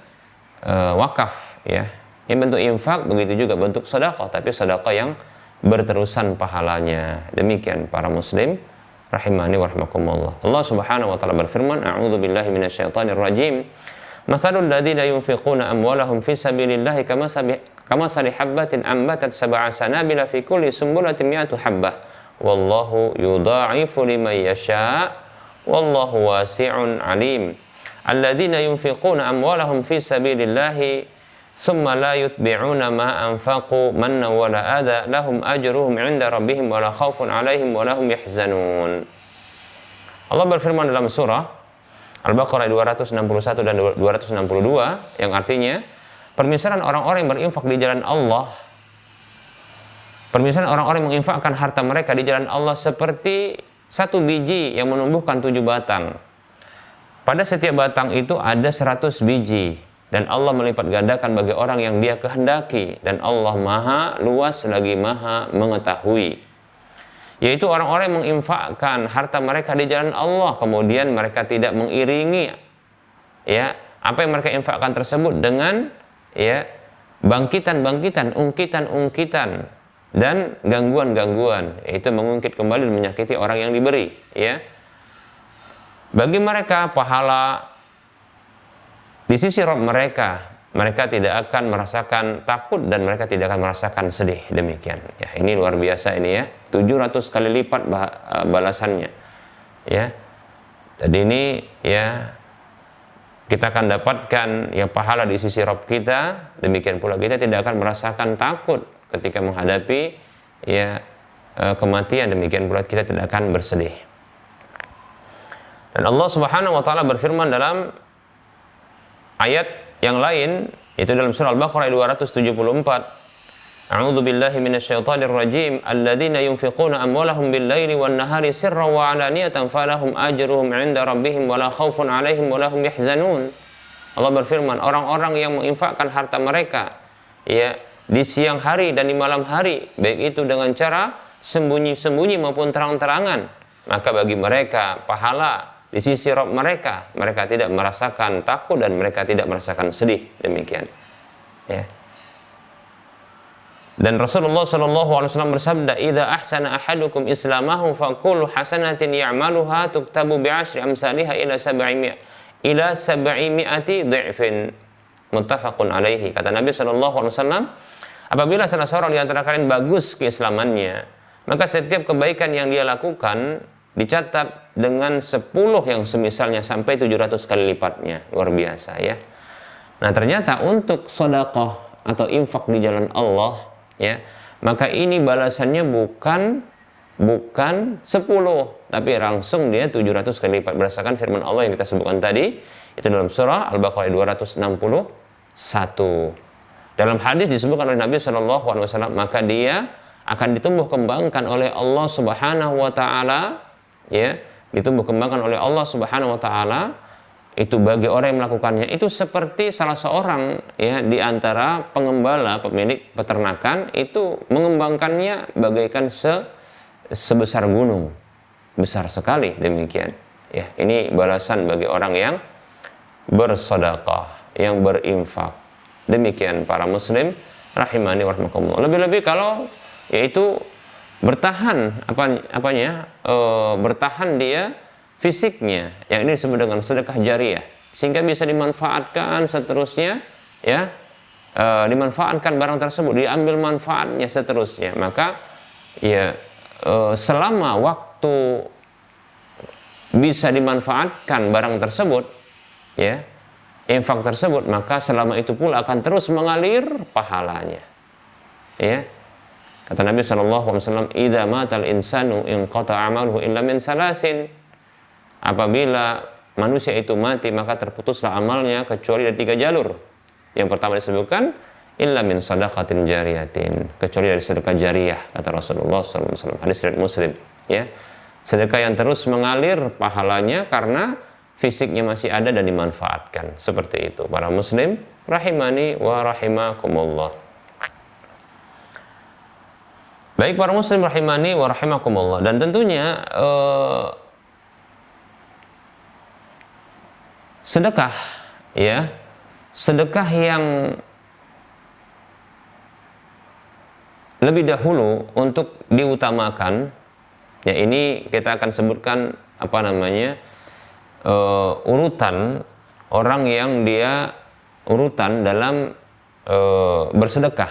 wakaf ya. Ini bentuk infak, begitu juga bentuk sedekah, tapi sedekah yang berterusan pahalanya. Demikian para muslim rahimani wa rahimakumullah. Allah Subhanahu wa taala berfirman, a'udzu billahi minasyaitonir rajim. Masalul ladzina yunfiquna amwalahum fi sabilillahi kamasali habbatin ambatat sab'a sanabila fi kulli sumbulatin mi'atu habbah. Wallahu yudha'ifu liman yasha' wallahu wasi'un 'alim. Alladzina yunfiquna amwalahum fi sabilillahi thumma la yutbi'una ma anfaqu manna wa la adha lahum ajruhum 'inda rabbihim wa la khaufun 'alaihim wa lahum yahzanun. Allah berfirman dalam surah Al-Baqarah 261 dan 262 yang artinya permisalan orang-orang yang berinfak di jalan Allah, permisalan orang-orang yang menginfakkan harta mereka di jalan Allah seperti satu biji yang menumbuhkan 7 batang. Pada setiap batang itu ada 100 biji dan Allah melipat gandakan bagi orang yang Dia kehendaki dan Allah Maha luas lagi Maha mengetahui. Yaitu orang-orang yang menginfakkan harta mereka di jalan Allah, kemudian mereka tidak mengiringi ya apa yang mereka infakkan tersebut dengan ya bangkitan-bangkitan, ungkitan-ungkitan dan gangguan-gangguan, yaitu mengungkit kembali dan menyakiti orang yang diberi ya. Bagi mereka pahala di sisi Rabb mereka, mereka tidak akan merasakan takut dan mereka tidak akan merasakan sedih. Demikian ya, ini luar biasa ini ya, 700 kali lipat balasannya ya. Jadi ini ya kita akan dapatkan ya pahala di sisi Rabb kita. Demikian pula kita tidak akan merasakan takut ketika menghadapi ya kematian. Demikian pula kita tidak akan bersedih. Dan Allah Subhanahu wa taala berfirman dalam ayat yang lain, itu dalam surah Al-Baqarah 274. A'udzu billahi minasyaitonir rajim. Alladzina yunfiquna amwalahum bil-laili wan-nahari sirran wa 'alaniyatan falahum ajruhum 'inda rabbihim wala khaufun 'alaihim wala hum yahzanun. Allah berfirman, orang-orang yang menginfakkan harta mereka ya di siang hari dan di malam hari, baik itu dengan cara sembunyi-sembunyi maupun terang-terangan, maka bagi mereka pahala di sisi Rabb mereka, mereka tidak merasakan takut dan mereka tidak merasakan sedih. Demikian ya. Dan Rasulullah SAW bersabda, "Idza ahsana ahadukum islamahu fa kullu hasanatin ya'maluha tuktabu bi'ashri amsalihha ila 700 dhifin." Muttafaqun alaihi. Kata Nabi SAW, apabila salah seorang di antara kalian bagus keislamannya, maka setiap kebaikan yang dia lakukan dicatat dengan 10 yang semisalnya sampai 700 kali lipatnya. Luar biasa ya. Nah, ternyata untuk sedekah atau infak di jalan Allah ya, maka ini balasannya bukan 10, tapi langsung dia 700 kali lipat berdasarkan firman Allah yang kita sebutkan tadi, itu dalam surah Al-Baqarah 261. Dalam hadis disebutkan oleh Nabi SAW, maka dia akan ditumbuh kembangkan oleh Allah Subhanahu wa taala ya, ditumbuh kembangkan oleh Allah Subhanahu wa taala itu bagi orang yang melakukannya itu seperti salah seorang ya di antara pengembala, pemilik peternakan itu mengembangkannya bagaikan sebesar gunung, besar sekali. Demikian ya, ini balasan bagi orang yang bersedekah, yang berinfak. Demikian para muslim rahimani wa rahimakumullah. Lebih-lebih kalau yaitu bertahan bertahan dia fisiknya, yang ini disebut dengan sedekah jariyah, sehingga bisa dimanfaatkan seterusnya ya, dimanfaatkan barang tersebut, diambil manfaatnya seterusnya. Maka ya selama waktu bisa dimanfaatkan barang tersebut ya, infak tersebut, maka selama itu pula akan terus mengalir pahalanya. Ya. Kata Nabi SAW, "Idza matal insanu inqata amaluhu illa min salasin." Apabila manusia itu mati, maka terputuslah amalnya kecuali dari 3 jalur. Yang pertama disebutkan, illa min sadaqatin jariyatin, kecuali dari sedekah jariyah, kata Rasulullah SAW, hadis riwayat Muslim. Ya. Sedekah yang terus mengalir pahalanya karena fisiknya masih ada dan dimanfaatkan. Seperti itu para muslim rahimani wa rahimakumullah. Baik para muslim rahimani wa rahimakumullah, dan tentunya sedekah, ya, sedekah yang lebih dahulu untuk diutamakan, ya ini kita akan sebutkan urutan orang yang dia urutan dalam bersedekah.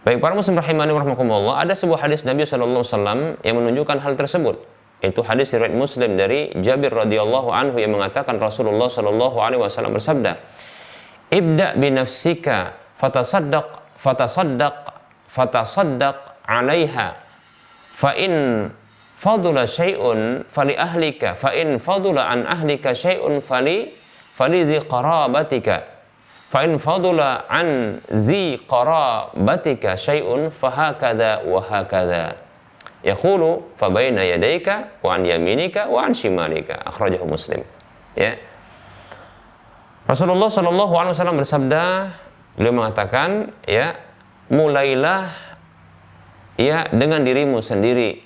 Baik para muslim rahimani wa rahimakumullah, ada sebuah hadis Nabi SAW yang menunjukkan hal tersebut. Itu hadis riwayat Muslim dari Jabir radhiyallahu anhu yang mengatakan Rasulullah SAW bersabda, "Ibda bi nafsika fatasaddaq 'alaiha fa in fadula syai'un fali ahlika fa in fadula an ahlika syai'un fali dhi qarabatika fa in fadula an dhi qarabatika syai'un fahakadha wa hakadha yaqulu fa baina yadayka wa an yaminika wa an shimalika." Akhrajahu Muslim. Ya. Rasulullah SAW bersabda, beliau mengatakan, ya, mulailah ya dengan dirimu sendiri,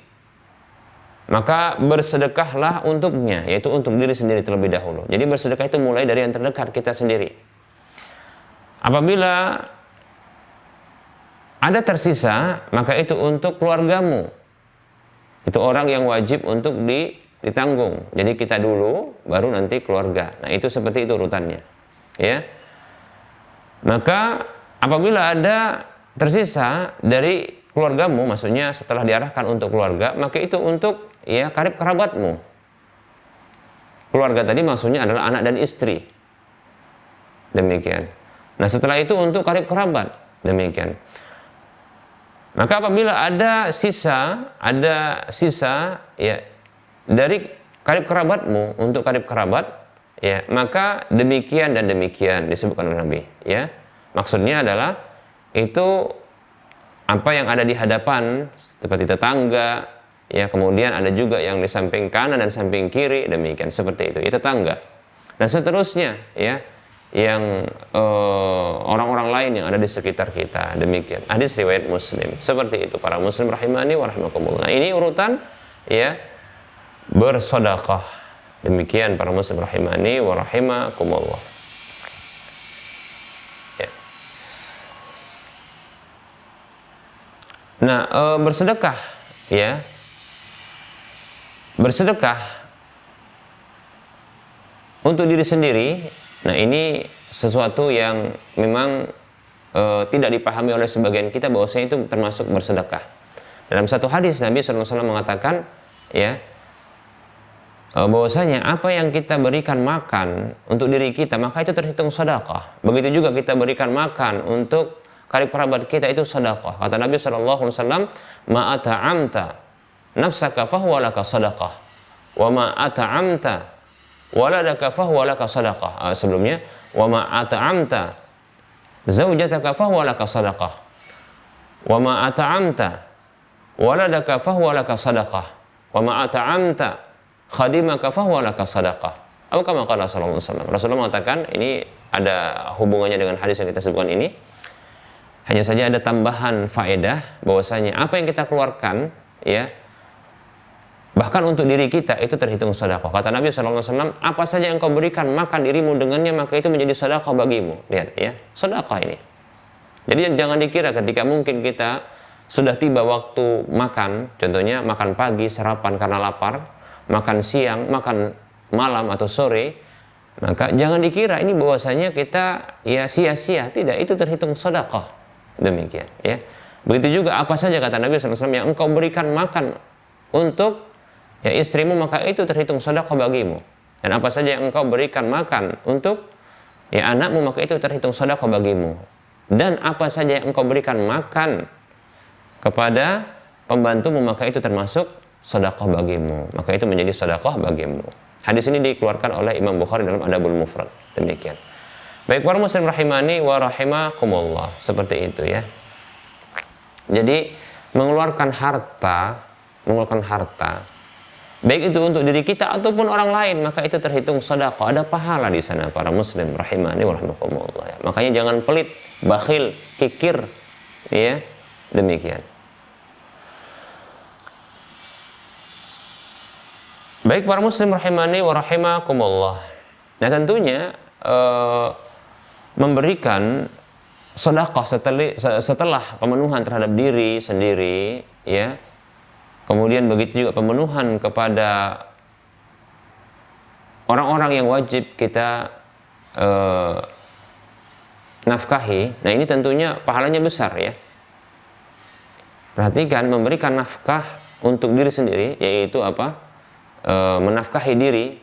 maka bersedekahlah untuknya, yaitu untuk diri sendiri terlebih dahulu. Jadi bersedekah itu mulai dari yang terdekat kita sendiri. Apabila ada tersisa, maka itu untuk keluargamu. Itu orang yang wajib untuk ditanggung. Jadi kita dulu, baru nanti keluarga. Nah itu seperti itu urutannya. Ya. Maka apabila ada tersisa dari keluargamu, maksudnya setelah diarahkan untuk keluarga, maka itu untuk ya karib kerabatmu. Keluarga tadi maksudnya adalah anak dan istri. Demikian. Nah setelah itu untuk karib kerabat. Demikian. Maka apabila ada sisa ya dari karib kerabatmu untuk karib kerabat, ya maka demikian dan demikian disebutkan oleh Nabi. Ya. Maksudnya adalah itu apa yang ada di hadapan seperti tetangga, ya kemudian ada juga yang di samping kanan dan samping kiri, demikian seperti itu, ya tetangga. Dan seterusnya, ya yang orang-orang lain yang ada di sekitar kita, demikian. Hadis riwayat Muslim. Seperti itu para muslim rahimani wa rahimakumullah. Nah, ini urutan ya bersedekah. Demikian para muslim rahimani wa rahimakumullah. Ya. Nah, bersedekah, ya. Bersedekah untuk diri sendiri. Nah, ini sesuatu yang memang tidak dipahami oleh sebagian kita, bahwasanya itu termasuk bersedekah. Dalam satu hadis Nabi SAW mengatakan, ya, bahwasanya apa yang kita berikan makan untuk diri kita, maka itu terhitung sedekah. Begitu juga kita berikan makan untuk karib kerabat kita, itu sedekah. Kata Nabi SAW, "Ma ata'amta nafsaka fahuwa laka sedekah, wa ma ata'amta waladaka fahuwa laka sadaqah." Sebelumnya, wa ma ata'amta zaujataka fahuwa laka sadaqah, wa ma ata'amta waladaka fahuwa laka sadaqah, wa ma ata'amta khadimaka fahuwa laka sadaqah. Atau kama qala sallallahu alaihi wasallam. Rasulullah mengatakan, ini ada hubungannya dengan hadis yang kita sebutkan ini. Hanya saja ada tambahan faedah bahwasanya apa yang kita keluarkan, ya, bahkan untuk diri kita itu terhitung sedekah. Kata Nabi SAW, apa saja yang kau berikan makan dirimu dengannya, maka itu menjadi sedekah bagimu. Lihat ya, sedekah ini. Jadi jangan dikira ketika mungkin kita sudah tiba waktu makan, contohnya makan pagi, sarapan karena lapar, makan siang, makan malam atau sore, maka jangan dikira ini bahwasanya kita ya sia-sia. Tidak, itu terhitung sedekah. Demikian ya. Begitu juga apa saja kata Nabi SAW yang engkau berikan makan untuk ya istrimu, maka itu terhitung sedekah bagimu. Dan apa saja yang engkau berikan makan untuk anakmu, maka itu terhitung sedekah bagimu. Dan apa saja yang engkau berikan makan kepada pembantumu, maka itu termasuk sedekah bagimu. Maka itu menjadi sedekah bagimu. Hadis ini dikeluarkan oleh Imam Bukhari dalam Adabul Mufrad. Demikian. Baik para muslim rahimani wa rahimakumullah. Seperti itu ya. Jadi mengeluarkan harta, baik itu untuk diri kita ataupun orang lain, maka itu terhitung sedekah. Ada pahala di sana para muslim rahimani wa rahimakumullah ya. Makanya jangan pelit, bakhil, kikir ya. Demikian. Baik para muslim rahimani wa rahimakumullah. Nah tentunya memberikan sedekah setelah pemenuhan terhadap diri sendiri ya. Kemudian begitu juga pemenuhan kepada orang-orang yang wajib kita nafkahi. Nah ini tentunya pahalanya besar ya. Perhatikan, memberikan nafkah untuk diri sendiri, yaitu apa? Menafkahi diri,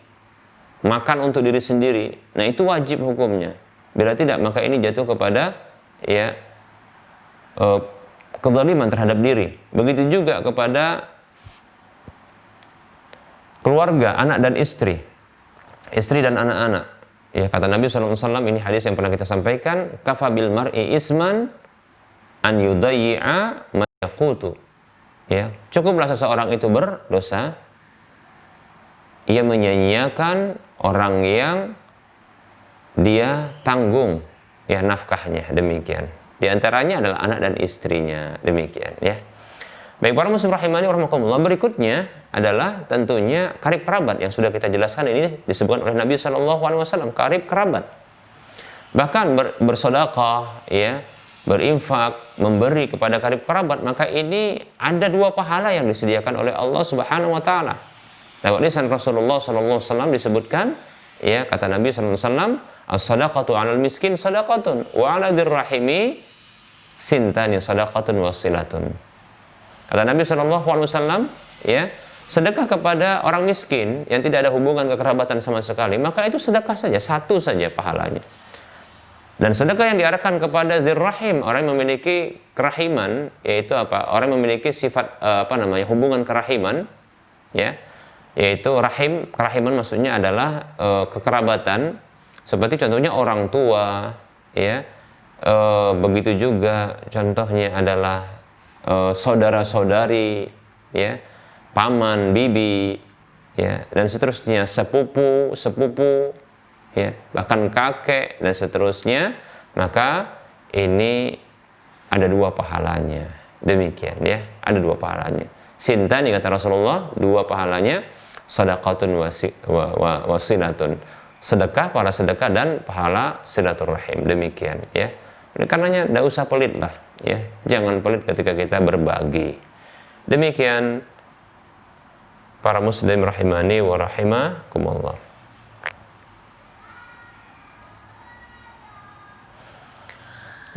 makan untuk diri sendiri. Nah itu wajib hukumnya. Bila tidak, maka ini jatuh kepada ya kezaliman terhadap diri. Begitu juga kepada keluarga, anak dan istri dan anak-anak. Ya, kata Nabi SAW, ini hadis yang pernah kita sampaikan, kafa bil mar'i isman an yudayyi'a ma yaqutu. Ya, cukuplah seseorang itu berdosa, ia menyanyiakan orang yang dia tanggung ya nafkahnya. Demikian. Di antaranya adalah anak dan istrinya. Demikian ya. Baik para muslim rahimani wa rahimakumullah, berikutnya adalah tentunya karib kerabat yang sudah kita jelaskan. Ini disebutkan oleh Nabi SAW, karib kerabat. Bahkan bersedekah ya, berinfak, memberi kepada karib kerabat, maka ini ada dua pahala yang disediakan oleh Allah Subhanahu wa taala. Lewat lisan Rasulullah SAW disebutkan ya, kata Nabi SAW, as-sadaqatu 'alal miskin sadaqatun wa 'ala dzirrahimi sintani sadaqatun wasilatun. Kata Nabi SAW ya, sedekah kepada orang miskin yang tidak ada hubungan kekerabatan sama sekali, maka itu sedekah saja, satu saja pahalanya. Dan sedekah yang diarahkan kepada dzirrahim, orang yang memiliki kerahiman, yaitu apa? Orang yang memiliki sifat hubungan kerahiman ya, yaitu rahim. Kerahiman maksudnya adalah kekerabatan, seperti contohnya orang tua ya, begitu juga contohnya adalah saudara-saudari ya, paman, bibi ya, dan seterusnya, sepupu ya, bahkan kakek dan seterusnya. Maka ini ada dua pahalanya. Demikian ya, ada dua pahalanya. Sintani kata Rasulullah, dua pahalanya, sadaqatun wasilatun, sedekah, pahala sedekah, dan pahala silaturahim. Demikian ya. Karenanya tidak usah pelit lah ya, jangan pelit ketika kita berbagi. Demikian para muslim rahimani wa rahimakumullah.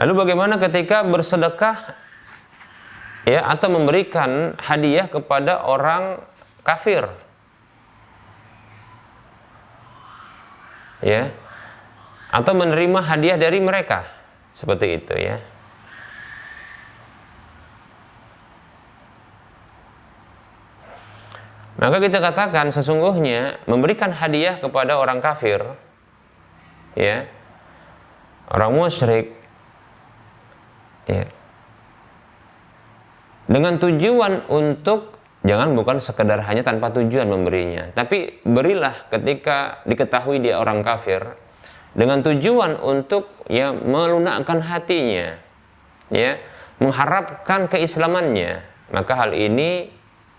Lalu bagaimana ketika bersedekah ya, atau memberikan hadiah kepada orang kafir ya, atau menerima hadiah dari mereka, seperti itu ya. Maka kita katakan sesungguhnya memberikan hadiah kepada orang kafir ya, orang musyrik ya, dengan tujuan untuk, bukan sekedar hanya tanpa tujuan memberinya, tapi berilah ketika diketahui dia orang kafir dengan tujuan untuk ya melunakkan hatinya ya, mengharapkan keislamannya, maka hal ini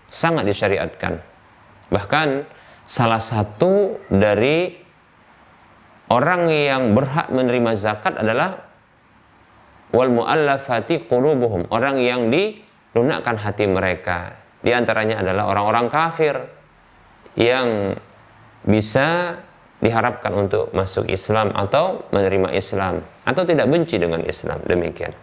sangat disyariatkan. Bahkan salah satu dari orang yang berhak menerima zakat adalah wal mu'allafati qulubuhum, orang yang dilunakkan hati mereka. Di antaranya adalah orang-orang kafir yang bisa diharapkan untuk masuk Islam atau menerima Islam atau tidak benci dengan Islam. Demikian.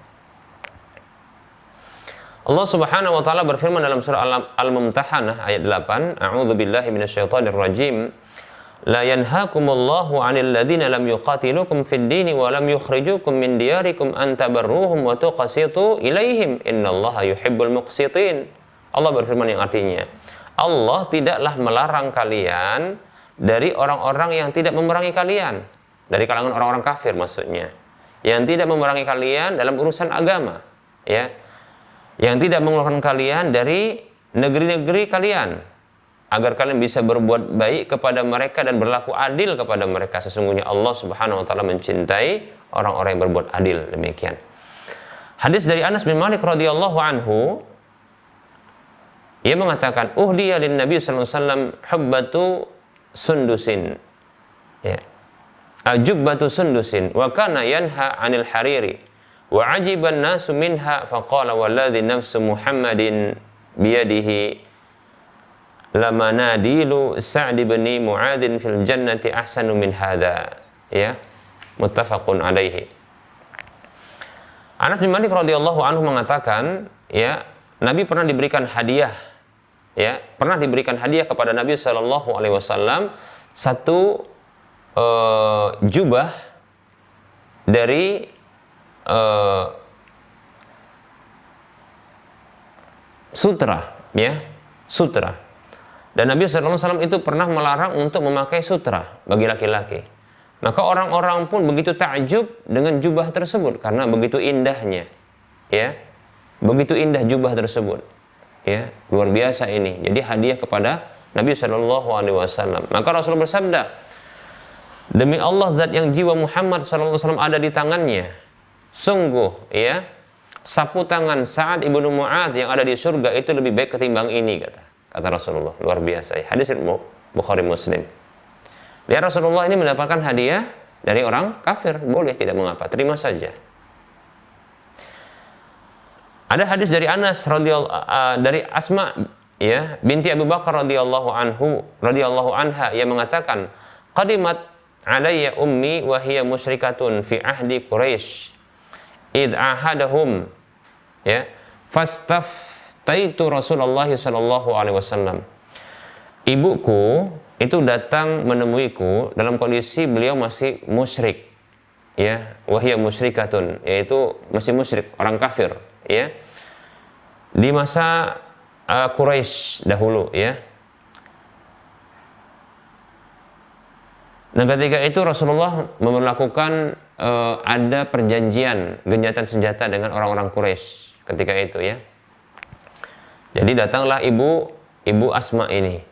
Allah Subhanahu wa taala berfirman dalam surah Al-Mumtahanah ayat 8, A'udzu billahi minasyaitonir rajim. la yanhaakumullahu 'anil ladzina lam yuqatilukum fid dini wa lam yukhrijukum min diyarikum an tabarruhum wa tuqsitu ilaihim innallaha yuhibbul muqsitin. Allah berfirman yang artinya, Allah tidaklah melarang kalian dari orang-orang yang tidak memerangi kalian, dari kalangan orang-orang kafir maksudnya, yang tidak memerangi kalian dalam urusan agama, ya, yang tidak mengeluarkan kalian dari negeri-negeri kalian, agar kalian bisa berbuat baik kepada mereka dan berlaku adil kepada mereka. Sesungguhnya Allah Subhanahu wa taala mencintai orang-orang yang berbuat adil. Demikian. Hadis dari Anas bin Malik radhiyallahu anhu, ia mengatakan, uhdiya lin Nabi sallallahu alaihi wasallam hubbatu sundusin. Ya. Jubbatu sundusin wa kana yanha 'anil hariri wa 'ajiban nasu minha faqala walladhi nafsu Muhammadin biyadihi lamanadilu Sa'd bin Mu'adzin fil jannati ahsanu min hadza. Ya, muttafaqun alaihi. Anas bin Malik radhiyallahu anhu mengatakan, ya, Nabi pernah diberikan hadiah, ya, pernah diberikan hadiah kepada Nabi sallallahu alaihi wasallam satu jubah dari sutra, ya, sutra. Dan Nabi SAW itu pernah melarang untuk memakai sutra bagi laki-laki. Maka orang-orang pun begitu takjub dengan jubah tersebut karena begitu indahnya, ya, begitu indah jubah tersebut, ya, luar biasa ini. Jadi hadiah kepada Nabi SAW. Maka Rasul bersabda, demi Allah zat yang jiwa Muhammad SAW ada di tangannya, sungguh, ya, sapu tangan Sa'ad ibnu Mu'adz yang ada di surga itu lebih baik ketimbang ini, kata Rasulullah. Luar biasa, ya. Hadis Bukhari Muslim. Lihat, Rasulullah ini mendapatkan hadiah dari orang kafir, boleh, tidak mengapa, terima saja. Ada hadis dari Anas dari Asma, ya, binti Abu Bakar radhiyallahu anha, yang mengatakan, qadimat alayya ummi wa hiya musyrikatun fi ahdi Quraisy id ahadahum, ya, fastaftaitu Rasulullah sallallahu alaihi wasallam. Ibuku itu datang menemuiku dalam kondisi beliau masih musyrik, ya, wa hiya musyrikatun, yaitu masih musyrik, orang kafir, ya, di masa Quraisy dahulu, ya. Dan ketika itu Rasulullah memperlakukan ada perjanjian gencatan senjata dengan orang-orang Quraisy ketika itu, ya. Jadi datanglah ibu Asma ini,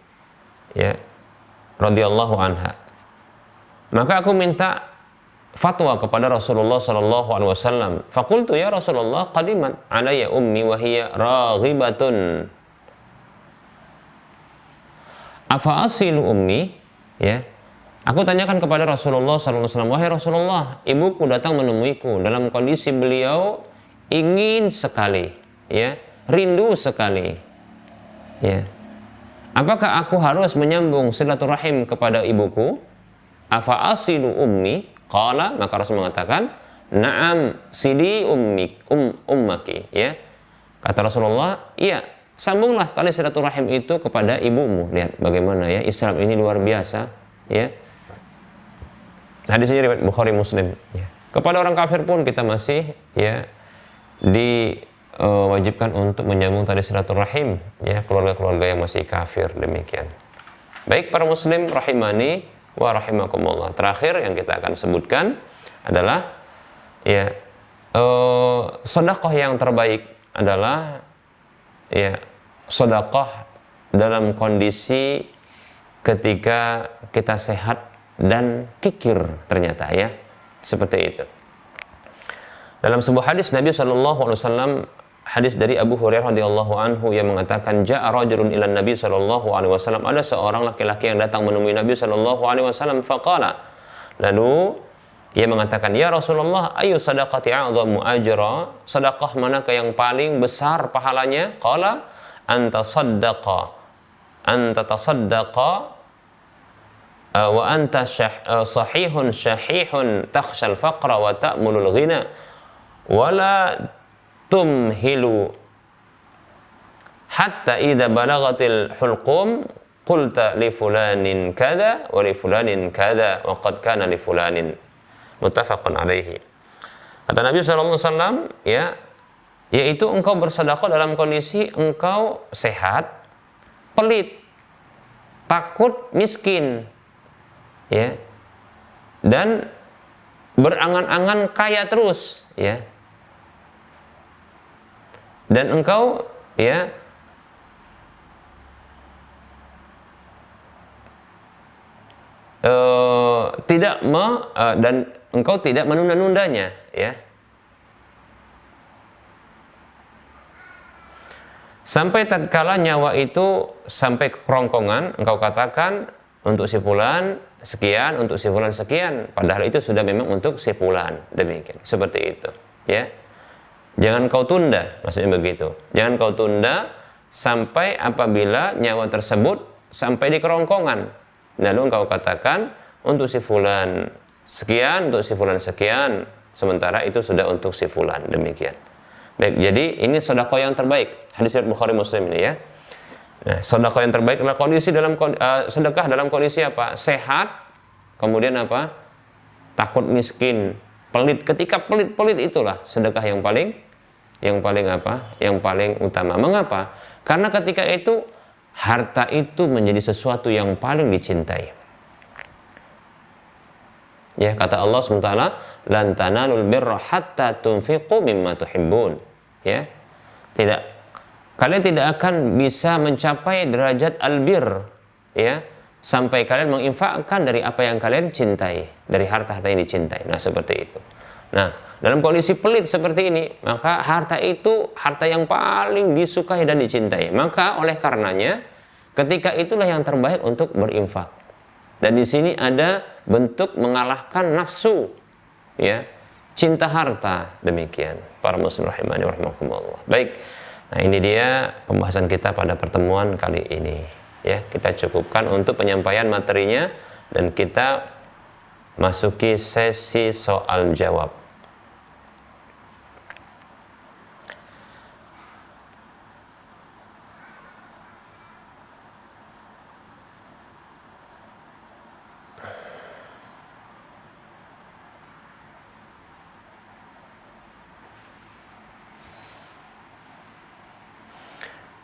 ya, radhiyallahu anha. Maka aku minta fatwa kepada Rasulullah sallallahu alaihi wasallam. Faqultu ya Rasulullah qadimat alayya ummi wa hiya raghibatun. Afa asilu ummi, ya. Aku tanyakan kepada Rasulullah sallallahu alaihi wasallam, wahai Rasulullah, ibuku datang menemuiku dalam kondisi beliau ingin sekali, ya, rindu sekali, ya. Apakah aku harus menyambung silaturahim kepada ibuku? Afa asilu ummi? Qala, maka Rasul mengatakan, na'am sili ummaki, ya. Kata Rasulullah, iya, sambunglah tali silaturahim itu kepada ibumu. Lihat bagaimana, ya, Islam ini luar biasa, ya. Hadisnya riwayat Bukhari Muslim, ya. Kepada orang kafir pun kita masih, ya, diwajibkan untuk menyambung tali silaturahim, ya, keluarga-keluarga yang masih kafir. Demikian. Baik para muslim rahimani wa rahimakumullah. Terakhir yang kita akan sebutkan adalah, ya, sedekah yang terbaik adalah, ya, sedekah dalam kondisi ketika kita sehat dan kikir ternyata, ya, seperti itu. Dalam sebuah hadis Nabi sallallahu alaihi wasallam, hadis dari Abu Hurairah radhiyallahu anhu yang mengatakan, ja'a rajulun ila Nabi sallallahu alaihi wasallam, ada seorang laki-laki yang datang menemui Nabi sallallahu alaihi wasallam, faqala, lalu ia mengatakan, ya Rasulullah, ayu sadaqati a'dhamu ajra, sedekah manakah yang paling besar pahalanya? Qala, anta tasaddaqa wa anta sahihun syahihun takhshal faqra wa ta'mulul ghina wala tumhilu hatta idza balagatil hulqum qulta li fulanin kada wa li fulanin kada wa qad kana li fulanin. Muttafaqun alaihi. Kata Nabi SAW, ya, yaitu engkau bersedekah dalam kondisi engkau sehat, pelit, takut miskin, ya, dan berangan-angan kaya terus, ya, dan engkau, ya, dan engkau tidak menunda-nundanya, ya, sampai tatkala nyawa itu sampai ke kerongkongan, engkau katakan untuk si fulan sekian, untuk si fulan sekian, padahal itu sudah memang untuk si fulan, demikian, seperti itu, ya. Jangan kau tunda, maksudnya begitu. Jangan kau tunda sampai apabila nyawa tersebut sampai di kerongkongan, lalu engkau katakan untuk si fulan sekian, untuk si fulan sekian, sementara itu sudah untuk si fulan, demikian. Baik, jadi ini sedekah yang terbaik. Hadis riwayat Bukhari Muslim ini, ya. Nah, sedekah yang terbaik adalah sedekah dalam kondisi apa? Sehat, kemudian apa? Takut miskin, pelit. Ketika pelit itulah sedekah yang paling apa? Yang paling utama. Mengapa? Karena ketika itu harta itu menjadi sesuatu yang paling dicintai. Ya, kata Allah SWT, lan tanalul birra hatta tunfiqu mimma tuhibbun. Ya. Kalian tidak akan bisa mencapai derajat albir, ya, sampai kalian menginfakkan dari apa yang kalian cintai, dari harta-harta yang dicintai. Nah, seperti itu. Nah, dalam kondisi pelit seperti ini, maka harta itu harta yang paling disukai dan dicintai. Maka oleh karenanya, ketika itulah yang terbaik untuk berinfak. Dan di sini ada bentuk mengalahkan nafsu, ya, cinta harta, demikian. Para muslim rahimani wa rahimakumullah. Baik. Nah, ini dia pembahasan kita pada pertemuan kali ini. Ya, kita cukupkan untuk penyampaian materinya dan kita masuki sesi soal jawab.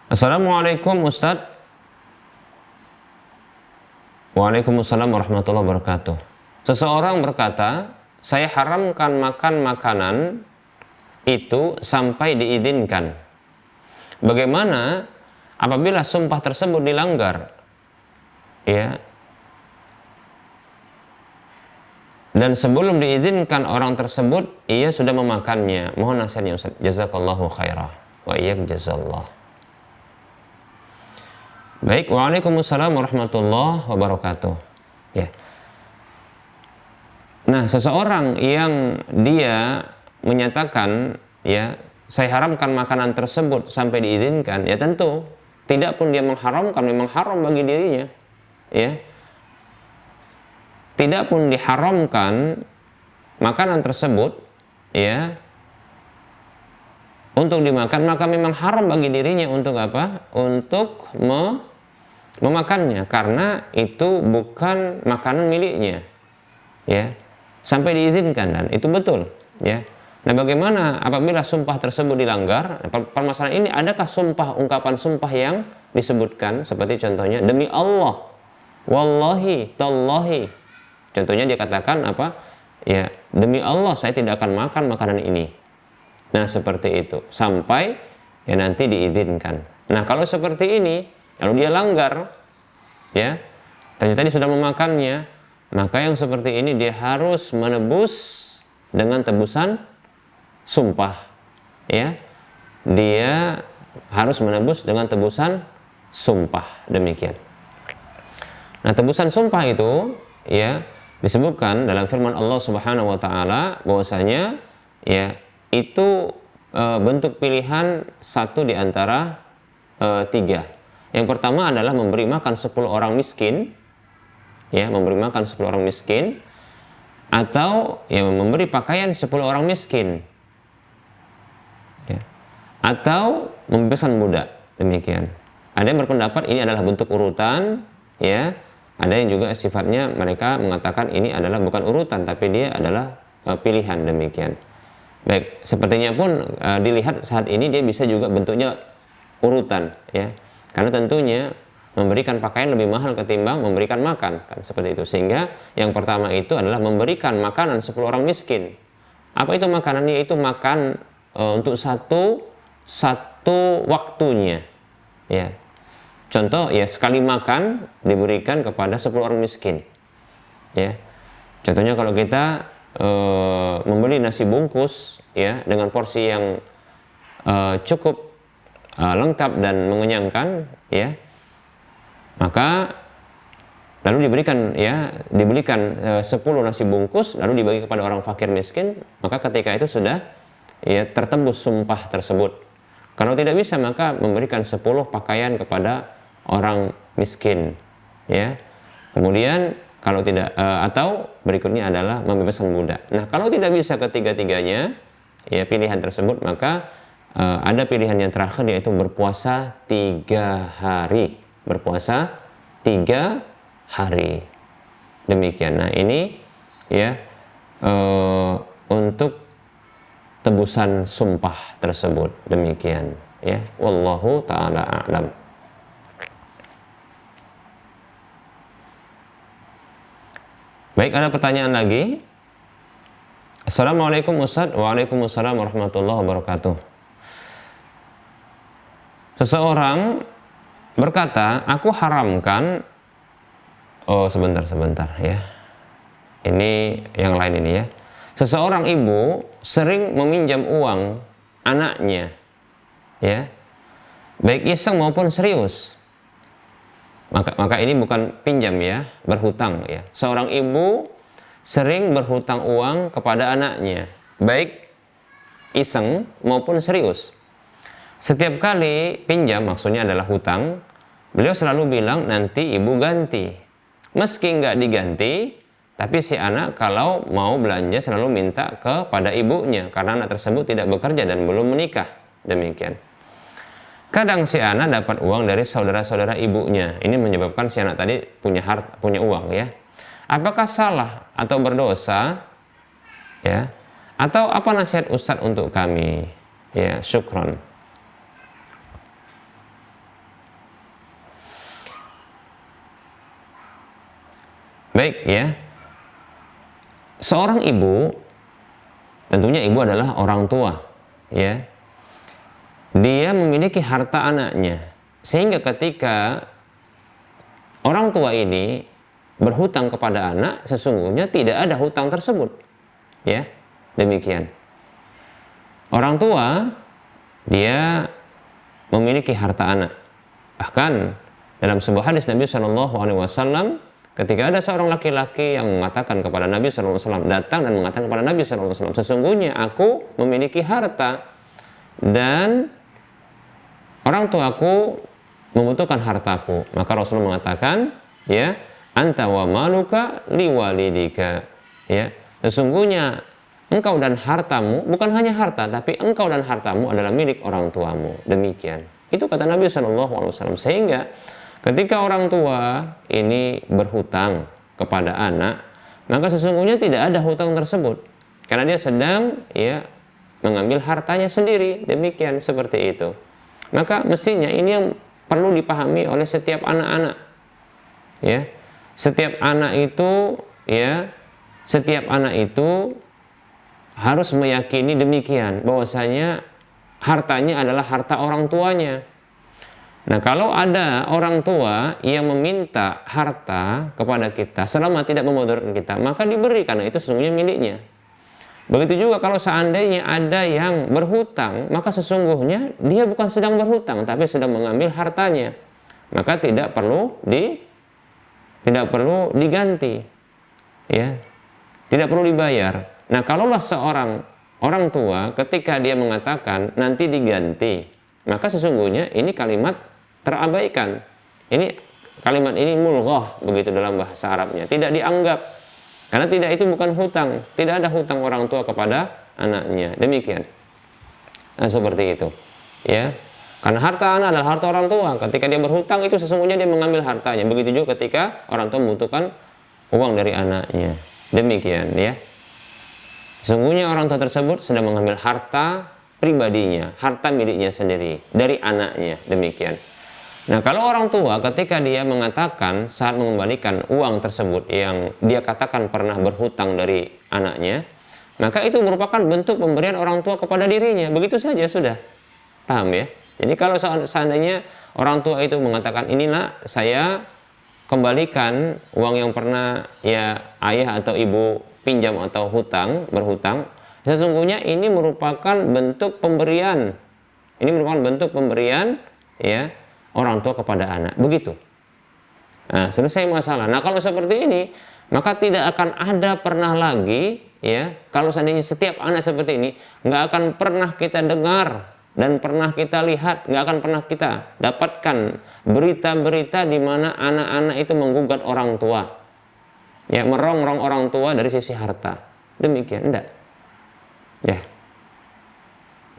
Assalamualaikum Ustadz. Waalaikumsalam warahmatullahi wabarakatuh. Seseorang berkata, saya haramkan makan makanan itu sampai diizinkan. Bagaimana apabila sumpah tersebut dilanggar? Ya. Dan sebelum diizinkan orang tersebut, ia sudah memakannya. Mohon nasihatnya Ustadz. Jazakallahu khairah. Wa iyyak jazallah. Baik, waalaikumsalam warahmatullahi wabarakatuh. Ya. Nah, seseorang yang dia menyatakan, ya, saya haramkan makanan tersebut sampai diizinkan, ya tentu tidak pun dia mengharamkan, memang haram bagi dirinya, ya. Tidak pun diharamkan makanan tersebut, ya, untuk dimakan, maka memang haram bagi dirinya untuk apa? Untuk memakannya, karena itu bukan makanan miliknya, ya, sampai diizinkan, dan itu betul, ya. Nah, bagaimana apabila sumpah tersebut dilanggar? Permasalahan ini, adakah ungkapan sumpah yang disebutkan seperti contohnya demi Allah, wallahi, tallahi. Contohnya dia katakan apa? Ya, demi Allah saya tidak akan makan makanan ini. Nah, seperti itu sampai ya nanti diizinkan. Nah, kalau seperti ini, kalau dia langgar, ya, ternyata dia sudah memakannya, maka yang seperti ini dia harus menebus dengan tebusan sumpah, ya. Dia harus menebus dengan tebusan sumpah, demikian. Nah, tebusan sumpah itu, ya, disebutkan dalam firman Allah Subhanahu wa taala bahwasanya, ya, itu bentuk pilihan satu di antara tiga. Yang pertama adalah memberi makan 10 orang miskin, ya, memberi makan 10 orang miskin, atau ya memberi pakaian 10 orang miskin, ya, atau membebaskan budak, demikian. Ada yang berpendapat ini adalah bentuk urutan, ya. Ada yang juga sifatnya mereka mengatakan ini adalah bukan urutan tapi dia adalah pilihan, demikian. Baik, sepertinya pun dilihat saat ini dia bisa juga bentuknya urutan, ya. Karena tentunya memberikan pakaian lebih mahal ketimbang memberikan makan, kan seperti itu. Sehingga yang pertama itu adalah memberikan makanan 10 orang miskin. Apa itu makanannya? Itu makan untuk satu waktunya, ya. Contoh, ya, sekali makan diberikan kepada 10 orang miskin, ya. Contohnya kalau kita membeli nasi bungkus, ya, dengan porsi yang cukup lengkap dan mengenyangkan, ya, maka lalu diberikan 10 nasi bungkus lalu dibagi kepada orang fakir miskin, maka ketika itu sudah, ya, tertembus sumpah tersebut. Kalau tidak bisa, maka memberikan 10 pakaian kepada orang miskin, ya. Kemudian kalau tidak atau berikutnya adalah membebaskan budak. Nah, kalau tidak bisa ketiga-tiganya, ya, pilihan tersebut, maka ada pilihan yang terakhir, yaitu berpuasa 3 hari. Berpuasa 3 hari. Demikian. Nah, ini, ya, untuk tebusan sumpah tersebut. Demikian, ya. Wallahu ta'ala a'lam. Baik, ada pertanyaan lagi. Assalamualaikum Ustaz. Waalaikumsalam warahmatullahi wabarakatuh. Seseorang berkata, aku haramkan. Oh, sebentar ya. Ini yang lain ini, ya. Seseorang ibu sering meminjam uang anaknya, ya, baik iseng maupun serius. Maka ini bukan pinjam, ya, berhutang, ya. Seorang ibu sering berhutang uang kepada anaknya, baik iseng maupun serius. Setiap kali pinjam, maksudnya adalah hutang, beliau selalu bilang nanti ibu ganti. Meski nggak diganti, tapi si anak kalau mau belanja selalu minta kepada ibunya karena anak tersebut tidak bekerja dan belum menikah. Demikian. Kadang si anak dapat uang dari saudara-saudara ibunya. Ini menyebabkan si anak tadi punya uang, ya. Apakah salah atau berdosa? Ya. Atau apa nasihat Ustadz untuk kami? Ya, syukron. Baik, ya. Seorang ibu, tentunya ibu adalah orang tua, ya. Dia memiliki harta anaknya, sehingga ketika orang tua ini berhutang kepada anak, sesungguhnya tidak ada hutang tersebut, ya. Demikian. Orang tua dia memiliki harta anak. Bahkan dalam sebuah hadis Nabi SAW, ketika ada seorang laki-laki yang mengatakan kepada Nabi SAW, datang dan mengatakan kepada Nabi SAW, sesungguhnya aku memiliki harta dan orang tuaku membutuhkan hartaku. Maka Rasulullah mengatakan, ya, anta wa maluka liwalidika, ya, sesungguhnya engkau dan hartamu, bukan hanya harta, tapi engkau dan hartamu adalah milik orang tuamu. Demikian. Itu kata Nabi SAW. Sehingga ketika orang tua ini berhutang kepada anak, maka sesungguhnya tidak ada hutang tersebut, karena dia sedang, ya, mengambil hartanya sendiri. Demikian, seperti itu. Maka mestinya ini yang perlu dipahami oleh setiap anak-anak, ya. Setiap anak itu, ya, setiap anak itu harus meyakini demikian, bahwasanya hartanya adalah harta orang tuanya. Nah, kalau ada orang tua yang meminta harta kepada kita selama tidak memudaratkan kita, maka diberi, karena itu sesungguhnya miliknya. Begitu juga kalau seandainya ada yang berhutang, maka sesungguhnya dia bukan sedang berhutang, tapi sedang mengambil hartanya. Maka tidak perlu diganti, ya, tidak perlu dibayar. Nah, kalaulah seorang orang tua ketika dia mengatakan nanti diganti, maka sesungguhnya ini kalimat terabaikan. Kalimat ini mulghah, begitu dalam bahasa Arabnya, tidak dianggap. Karena itu bukan hutang, tidak ada hutang orang tua kepada anaknya. Demikian. Nah, seperti itu, ya. Karena harta anak adalah harta orang tua. Ketika dia berhutang itu sesungguhnya dia mengambil hartanya. Begitu juga ketika orang tua membutuhkan uang dari anaknya. Demikian ya. Sesungguhnya orang tua tersebut sedang mengambil harta pribadinya, harta miliknya sendiri dari anaknya. Demikian. Nah, kalau orang tua ketika dia mengatakan saat mengembalikan uang tersebut yang dia katakan pernah berhutang dari anaknya, maka itu merupakan bentuk pemberian orang tua kepada dirinya. Begitu saja sudah. Paham ya? Jadi kalau seandainya orang tua itu mengatakan, ini nak, saya kembalikan uang yang pernah ya ayah atau ibu pinjam atau berhutang, sesungguhnya ini merupakan bentuk pemberian. Ini merupakan bentuk pemberian ya orang tua kepada anak. Begitu. Nah, selesai masalah. Nah, kalau seperti ini, maka tidak akan ada pernah lagi ya, kalau seandainya setiap anak seperti ini, nggak akan pernah kita dengar dan pernah kita lihat, nggak akan pernah kita dapatkan berita-berita di mana anak-anak itu menggugat orang tua, ya, merongrong orang tua dari sisi harta. Demikian, enggak. Ya,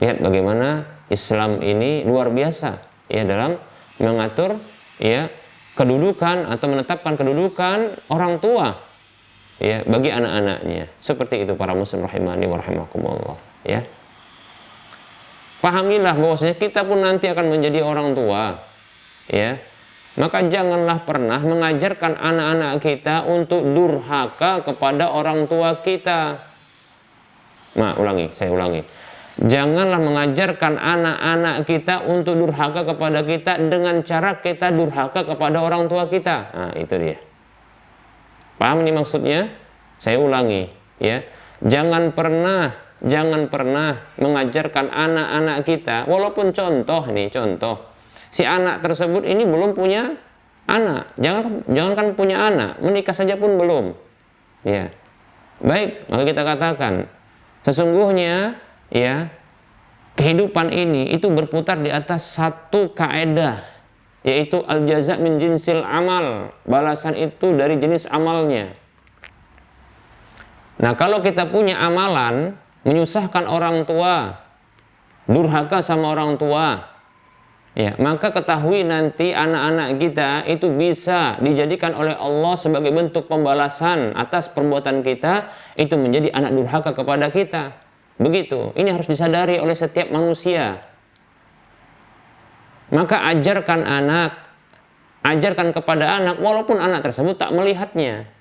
lihat bagaimana Islam ini luar biasa, ya, dalam mengatur, ya, kedudukan atau menetapkan kedudukan orang tua, ya, bagi anak-anaknya. Seperti itu para muslim rahimani wa rahimakumullah, ya. Pahamilah bahwasanya kita pun nanti akan menjadi orang tua, ya. Maka janganlah pernah mengajarkan anak-anak kita untuk durhaka kepada orang tua kita. Saya ulangi. Janganlah mengajarkan anak-anak kita untuk durhaka kepada kita dengan cara kita durhaka kepada orang tua kita. Nah, itu dia. Paham ini maksudnya? Saya ulangi, ya. Jangan pernah mengajarkan anak-anak kita, walaupun contoh, si anak tersebut ini belum punya anak, jangankan punya anak, menikah saja pun belum, ya. Baik, maka kita katakan sesungguhnya, ya, kehidupan ini itu berputar di atas satu kaidah, yaitu al-jaza' min jinsil amal, balasan itu dari jenis amalnya. Nah, kalau kita punya amalan menyusahkan orang tua, durhaka sama orang tua, ya, maka ketahui nanti anak-anak kita itu bisa dijadikan oleh Allah sebagai bentuk pembalasan atas perbuatan kita, itu menjadi anak durhaka kepada kita. Begitu. Ini harus disadari oleh setiap manusia. Maka ajarkan kepada anak walaupun anak tersebut tak melihatnya.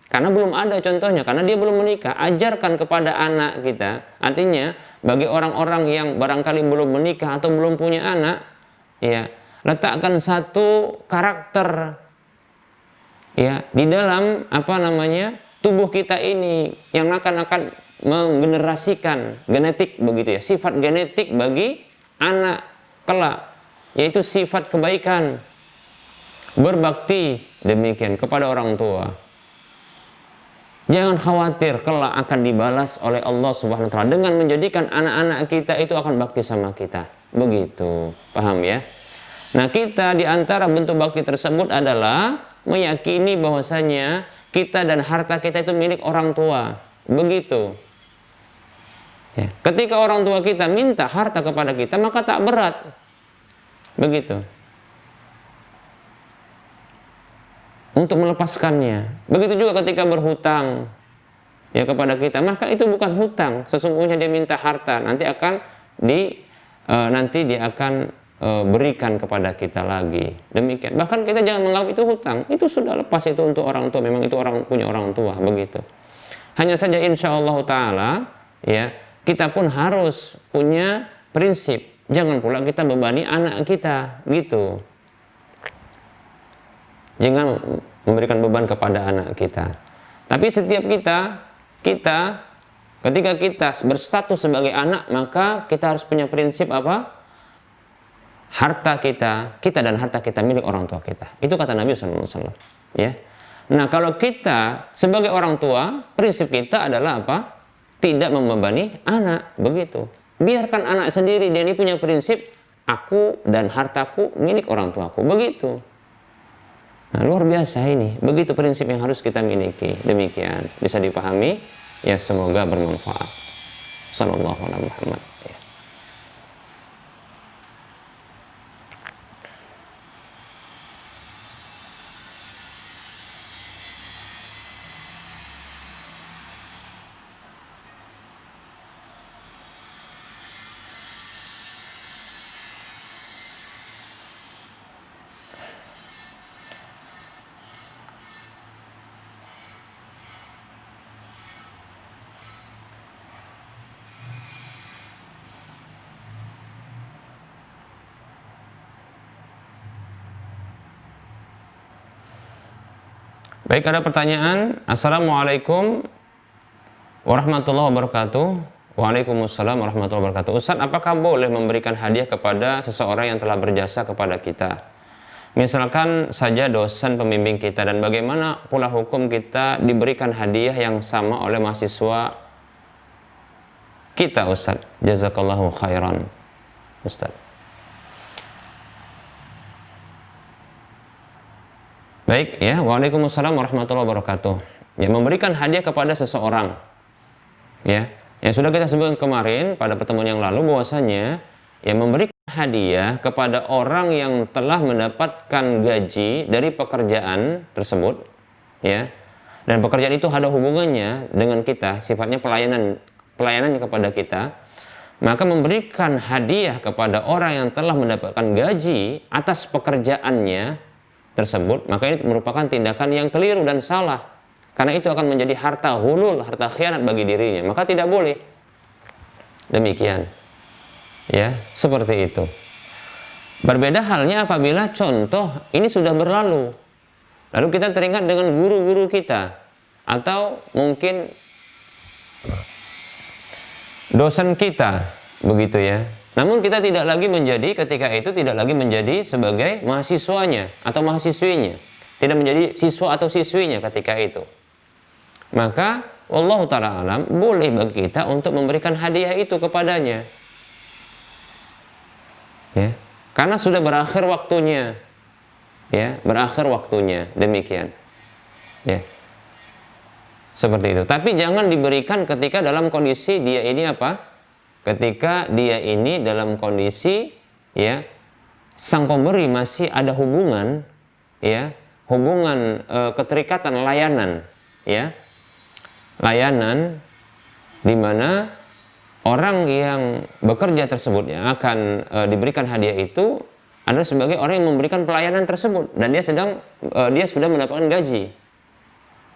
Karena belum ada contohnya, karena dia belum menikah. Ajarkan kepada anak kita, artinya bagi orang-orang yang barangkali belum menikah atau belum punya anak, ya, letakkan satu karakter, ya, di dalam tubuh kita ini yang akan menggenerasikan genetik, begitu ya, sifat genetik bagi anak kelak, yaitu sifat kebaikan, berbakti, demikian kepada orang tua. Jangan khawatir kelak akan dibalas oleh Allah Subhanahu wa taala dengan menjadikan anak-anak kita itu akan bakti sama kita. Begitu. Paham ya? Nah, kita di antara bentuk bakti tersebut adalah meyakini bahwasanya kita dan harta kita itu milik orang tua. Begitu. Ya. Ketika orang tua kita minta harta kepada kita, maka tak berat. Begitu. Untuk melepaskannya. Begitu juga ketika berhutang, ya, kepada kita, maka itu bukan hutang. Sesungguhnya dia minta harta, nanti dia akan berikan kepada kita lagi. Demikian. Bahkan kita jangan menganggap itu hutang. Itu sudah lepas, itu untuk orang tua. Memang itu punya orang tua, begitu. Hanya saja insyaallah taala, ya, kita pun harus punya prinsip. Jangan pula kita bebani anak kita, gitu. Jangan memberikan beban kepada anak kita. Tapi setiap kita ketika kita berstatus sebagai anak, maka kita harus punya prinsip apa? Harta kita dan harta kita milik orang tua kita. Itu kata Nabi SAW. Ya. Nah, kalau kita sebagai orang tua, prinsip kita adalah apa? Tidak membebani anak, begitu. Biarkan anak sendiri, dia ini punya prinsip, aku dan hartaku milik orang tuaku, begitu. Nah, luar biasa ini. Begitu prinsip yang harus kita miliki. Demikian. Bisa dipahami? Ya, semoga bermanfaat. Sallallahu alaihi Muhammad. Ya. Baik, ada pertanyaan. Assalamualaikum warahmatullahi wabarakatuh. Waalaikumsalam warahmatullahi wabarakatuh. Ustaz, apakah boleh memberikan hadiah kepada seseorang yang telah berjasa kepada kita? Misalkan saja dosen pembimbing kita, dan bagaimana pula hukum kita diberikan hadiah yang sama oleh mahasiswa kita, Ustaz? Jazakallahu khairan, Ustaz. Baik ya, waalaikumsalam warahmatullahi wabarakatuh. Ya, memberikan hadiah kepada seseorang, ya, yang sudah kita sebutkan kemarin pada pertemuan yang lalu bahwasanya ya memberikan hadiah kepada orang yang telah mendapatkan gaji dari pekerjaan tersebut, ya, dan pekerjaan itu ada hubungannya dengan kita, sifatnya pelayanannya kepada kita, maka memberikan hadiah kepada orang yang telah mendapatkan gaji atas pekerjaannya tersebut, maka ini merupakan tindakan yang keliru dan salah, karena itu akan menjadi harta ghulul, harta khianat bagi dirinya, maka tidak boleh. Demikian ya, seperti itu. Berbeda halnya apabila contoh ini sudah berlalu, lalu kita teringat dengan guru-guru kita atau mungkin dosen kita, begitu ya. Namun kita tidak lagi menjadi, ketika itu tidak lagi menjadi sebagai mahasiswanya atau mahasiswinya, tidak menjadi siswa atau siswinya ketika itu. Maka wallahu ta'ala alam, boleh bagi kita untuk memberikan hadiah itu kepadanya, ya, karena sudah berakhir waktunya, ya, berakhir waktunya, demikian, ya, seperti itu. Tapi jangan diberikan ketika dalam kondisi dia ini apa? Ketika dia ini dalam kondisi, ya, sang pemberi masih ada hubungan, ya, hubungan keterikatan layanan, ya, layanan di mana orang yang bekerja tersebut yang akan diberikan hadiah itu adalah sebagai orang yang memberikan pelayanan tersebut, dan dia sudah mendapatkan gaji,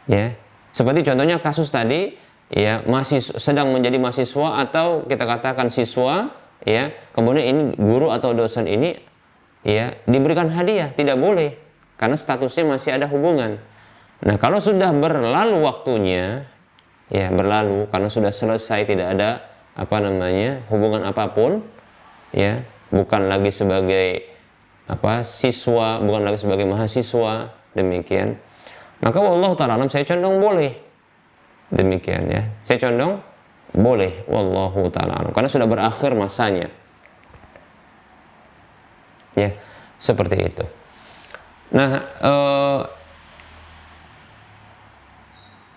ya, seperti contohnya kasus tadi, ya, masih sedang menjadi mahasiswa atau kita katakan siswa, ya, kemudian ini guru atau dosen ini, ya, diberikan hadiah, tidak boleh karena statusnya masih ada hubungan. Nah, kalau sudah berlalu waktunya, ya, berlalu karena sudah selesai, tidak ada hubungan apapun, ya, bukan lagi sebagai siswa, bukan lagi sebagai mahasiswa, demikian, maka wallahu ta'ala alam, saya condong boleh. Demikian ya, saya condong boleh, wallahu ta'ala alam, karena sudah berakhir masanya, ya, seperti itu. Nah,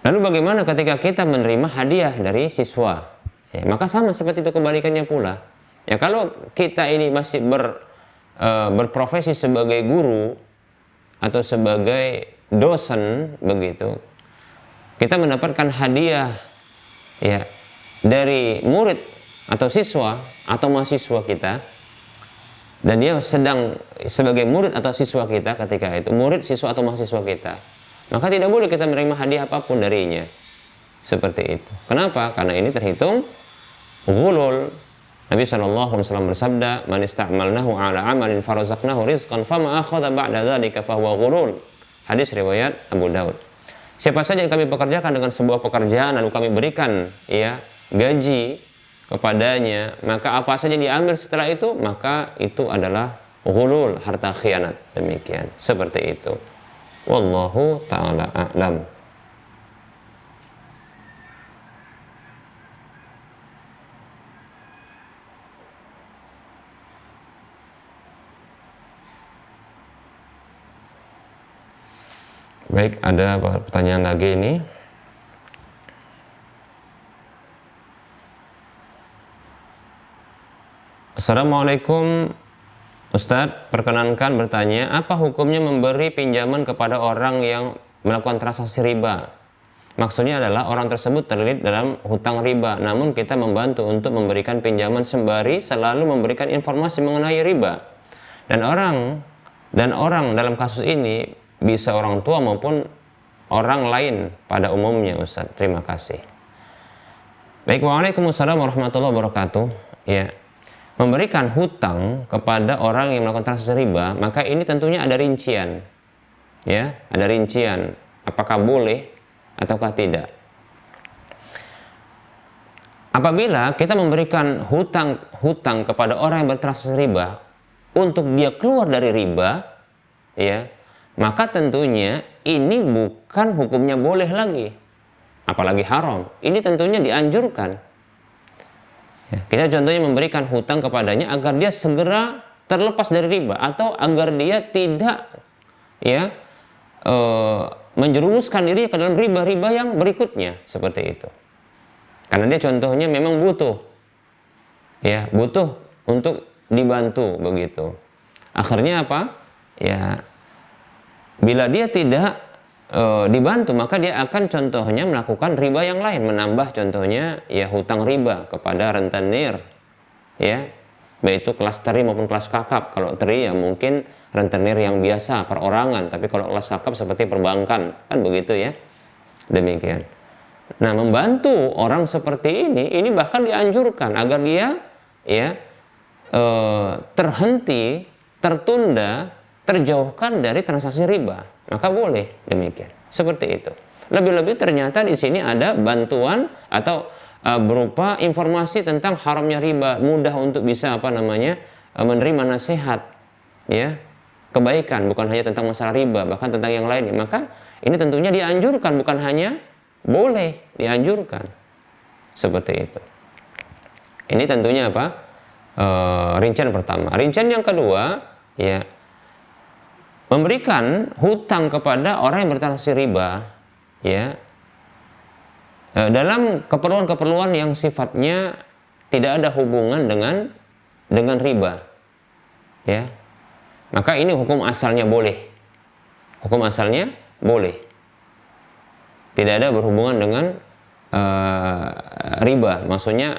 lalu bagaimana ketika kita menerima hadiah dari siswa? Ya, maka sama seperti itu kebalikannya pula. Ya, kalau kita ini masih berprofesi sebagai guru atau sebagai dosen, begitu, kita mendapatkan hadiah, ya, dari murid atau siswa atau mahasiswa kita, dan dia sedang sebagai murid atau siswa kita ketika itu, murid, siswa atau mahasiswa kita, maka tidak boleh kita menerima hadiah apapun darinya, seperti itu. Kenapa? Karena ini terhitung ghulul. Nabi SAW bersabda, man ista'malnahu ala amalin farazaqnahu rizqan fama akhadha ba'da dzalika fahuwa ghulul. Hadis riwayat Abu Daud. Siapa saja yang kami pekerjakan dengan sebuah pekerjaan lalu kami berikan, ya, gaji kepadanya, maka apa saja diambil setelah itu, maka itu adalah ghulul, harta khianat. Demikian, seperti itu. Wallahu ta'ala a'lam. Baik, ada pertanyaan lagi ini. Assalamualaikum Ustadz, perkenankan bertanya, apa hukumnya memberi pinjaman kepada orang yang melakukan transaksi riba? Maksudnya adalah orang tersebut terlilit dalam hutang riba, namun kita membantu untuk memberikan pinjaman sembari selalu memberikan informasi mengenai riba. Dan orang dalam kasus ini bisa orang tua maupun orang lain pada umumnya, Ustaz. Terima kasih. Baik, waalaikumsalam warahmatullahi wabarakatuh. Ya, memberikan hutang kepada orang yang melakukan transaksi riba, maka ini tentunya ada rincian. Ya, ada rincian. apakah boleh ataukah tidak. Apabila kita memberikan hutang kepada orang yang bertransaksi riba untuk dia keluar dari riba, ya, maka tentunya ini bukan hukumnya boleh lagi, apalagi haram. Ini tentunya dianjurkan. Ya, kita contohnya memberikan hutang kepadanya agar dia segera terlepas dari riba, atau agar dia tidak, ya, menjerumuskan diri ke dalam riba-riba yang berikutnya, seperti itu. Karena dia contohnya memang butuh, ya, butuh untuk dibantu begitu. Akhirnya apa? Ya, bila dia tidak dibantu, maka dia akan contohnya melakukan riba yang lain, menambah contohnya ya hutang riba kepada rentenir, ya, baik itu kelas teri maupun kelas kakap. Kalau teri ya mungkin rentenir yang biasa perorangan, tapi kalau kelas kakap seperti perbankan, kan begitu ya. Demikian. Nah, membantu orang seperti ini bahkan dianjurkan agar dia, ya, terhenti, tertunda, terjauhkan dari transaksi riba. Maka boleh demikian. Seperti itu. Lebih-lebih ternyata di sini ada bantuan atau berupa informasi tentang haramnya riba, mudah untuk bisa menerima nasihat, ya, kebaikan, bukan hanya tentang masalah riba, bahkan tentang yang lainnya. Maka ini tentunya dianjurkan, bukan hanya boleh, dianjurkan. Seperti itu. Ini tentunya apa? Rincian pertama. Rincian yang kedua, ya, memberikan hutang kepada orang yang bertransaksi riba, ya, dalam keperluan-keperluan yang sifatnya tidak ada hubungan dengan riba, ya, maka ini hukum asalnya boleh. Hukum asalnya boleh. Tidak ada berhubungan dengan riba. Maksudnya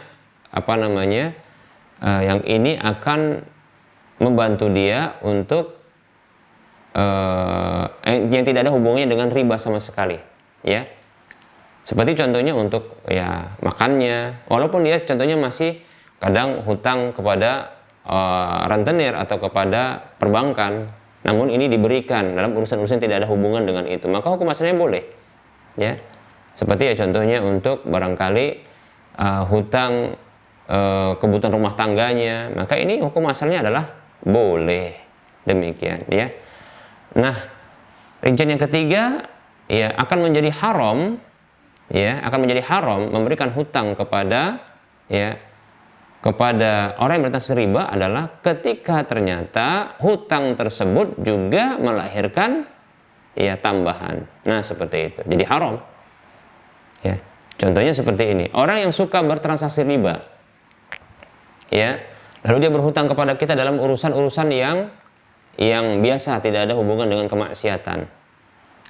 yang ini akan membantu dia untuk yang tidak ada hubungannya dengan riba sama sekali, ya. Seperti contohnya untuk, ya, makannya, walaupun dia contohnya masih kadang hutang kepada rentenir atau kepada perbankan, namun ini diberikan dalam urusan-urusan tidak ada hubungan dengan itu, maka hukum asalnya boleh, ya. Seperti ya contohnya untuk barangkali hutang kebutuhan rumah tangganya, maka ini hukum asalnya adalah boleh. Demikian, ya. Nah, rincian yang ketiga, ya, akan menjadi haram, ya, akan menjadi haram memberikan hutang kepada, ya, kepada orang yang bertransaksi riba adalah ketika ternyata hutang tersebut juga melahirkan, ya, tambahan. Nah, seperti itu. Jadi haram. Ya, contohnya seperti ini. Orang yang suka bertransaksi riba, ya, lalu dia berhutang kepada kita dalam urusan-urusan yang biasa, tidak ada hubungan dengan kemaksiatan.